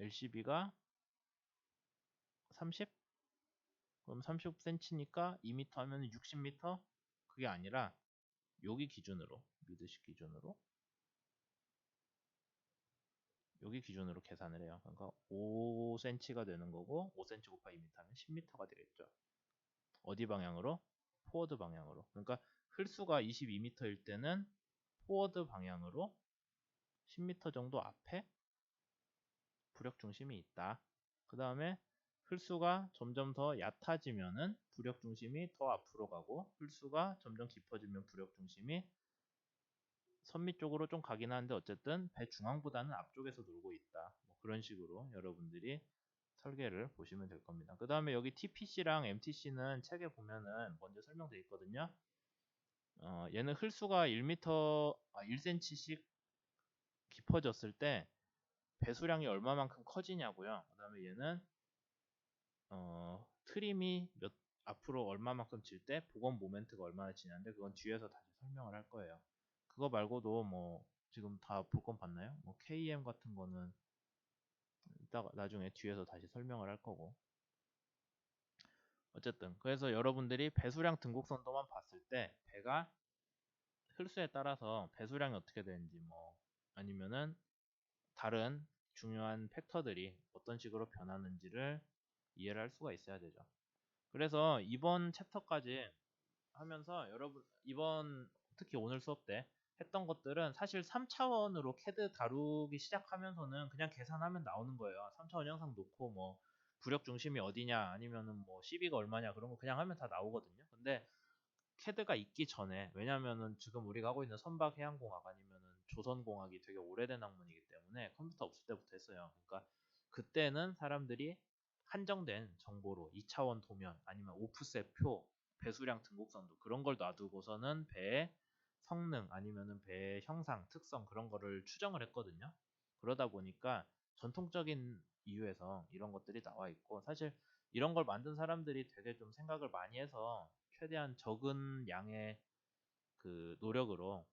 LCB가 30? 그럼 30cm니까 2m 하면 60m? 그게 아니라 여기 기준으로 미드식 기준으로 여기 기준으로 계산을 해요. 그러니까 5cm가 되는 거고 5cm 곱하기 2m 하면 10m가 되겠죠. 어디 방향으로? 포워드 방향으로. 그러니까 홀수가 22m일 때는 포워드 방향으로 10m 정도 앞에 부력 중심이 있다. 그 다음에 홀수가 점점 더 얕아지면은 부력 중심이 더 앞으로 가고 홀수가 점점 깊어지면 부력 중심이 선미 쪽으로 좀 가긴 하는데 어쨌든 배 중앙보다는 앞쪽에서 놀고 있다. 뭐 그런 식으로 여러분들이 설계를 보시면 될 겁니다. 그 다음에 여기 TPC랑 MTC는 책에 보면은 먼저 설명되어 있거든요. 얘는 홀수가 1cm씩 깊어졌을 때 배수량이 얼마만큼 커지냐고요. 그 다음에 얘는 트림이 앞으로 얼마만큼 질 때 복원 모멘트가 얼마나 지냐는데 그건 뒤에서 다시 설명을 할 거예요. 그거 말고도 뭐 지금 다 볼 건 봤나요? 뭐 KM 같은 거는 이따가 나중에 뒤에서 다시 설명을 할 거고 어쨌든 그래서 여러분들이 배수량 등곡선도만 봤을 때 배가 홀수에 따라서 배수량이 어떻게 되는지 뭐 아니면은 다른 중요한 팩터들이 어떤 식으로 변하는지를 이해를 할 수가 있어야 되죠. 그래서 이번 챕터까지 하면서 여러분 이번 특히 오늘 수업 때 했던 것들은 사실 3차원으로 CAD 다루기 시작하면서는 그냥 계산하면 나오는 거예요. 3차원 영상 놓고 뭐 부력 중심이 어디냐 아니면은 뭐 CB가 얼마냐 그런 거 그냥 하면 다 나오거든요. 근데 CAD가 있기 전에 왜냐면은 지금 우리가 하고 있는 선박해양공학 아니면은 조선공학이 되게 오래된 학문이기 때문에 컴퓨터 없을 때부터 했어요. 그러니까 그때는 사람들이 한정된 정보로 2차원 도면 아니면 오프셋 표, 배수량 등곡선도 그런 걸 놔두고서는 배의 성능 아니면은 배의 형상, 특성 그런 거를 추정을 했거든요. 그러다 보니까 전통적인 이유에서 이런 것들이 나와 있고 사실 이런 걸 만든 사람들이 되게 좀 생각을 많이 해서 최대한 적은 양의 그 노력으로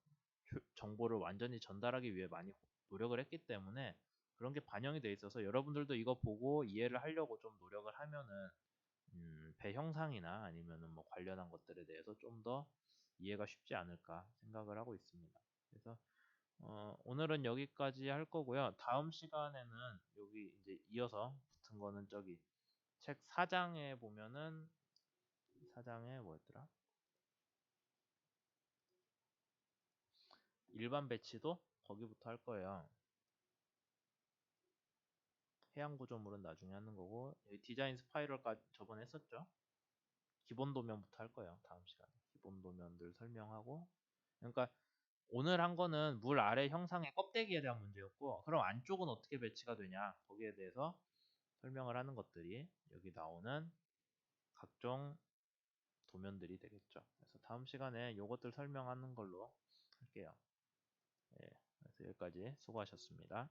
정보를 완전히 전달하기 위해 많이 노력을 했기 때문에 그런 게 반영이 돼 있어서 여러분들도 이거 보고 이해를 하려고 좀 노력을 하면은 배 형상이나 아니면은 뭐 관련한 것들에 대해서 좀 더 이해가 쉽지 않을까 생각을 하고 있습니다. 그래서 오늘은 여기까지 할 거고요. 다음 시간에는 여기 이제 이어서 붙은 거는 저기 책 4장에 보면은 4장에 뭐였더라? 일반 배치도 거기부터 할 거예요. 해양 구조물은 나중에 하는 거고 여기 디자인 스파이럴까지 저번에 했었죠. 기본 도면부터 할 거예요. 다음 시간에. 본 도면들 설명하고, 그러니까 오늘 한 거는 물 아래 형상의 껍데기에 대한 문제였고, 그럼 안쪽은 어떻게 배치가 되냐, 거기에 대해서 설명을 하는 것들이 여기 나오는 각종 도면들이 되겠죠. 그래서 다음 시간에 이것들 설명하는 걸로 할게요. 예, 그래서 여기까지 수고하셨습니다.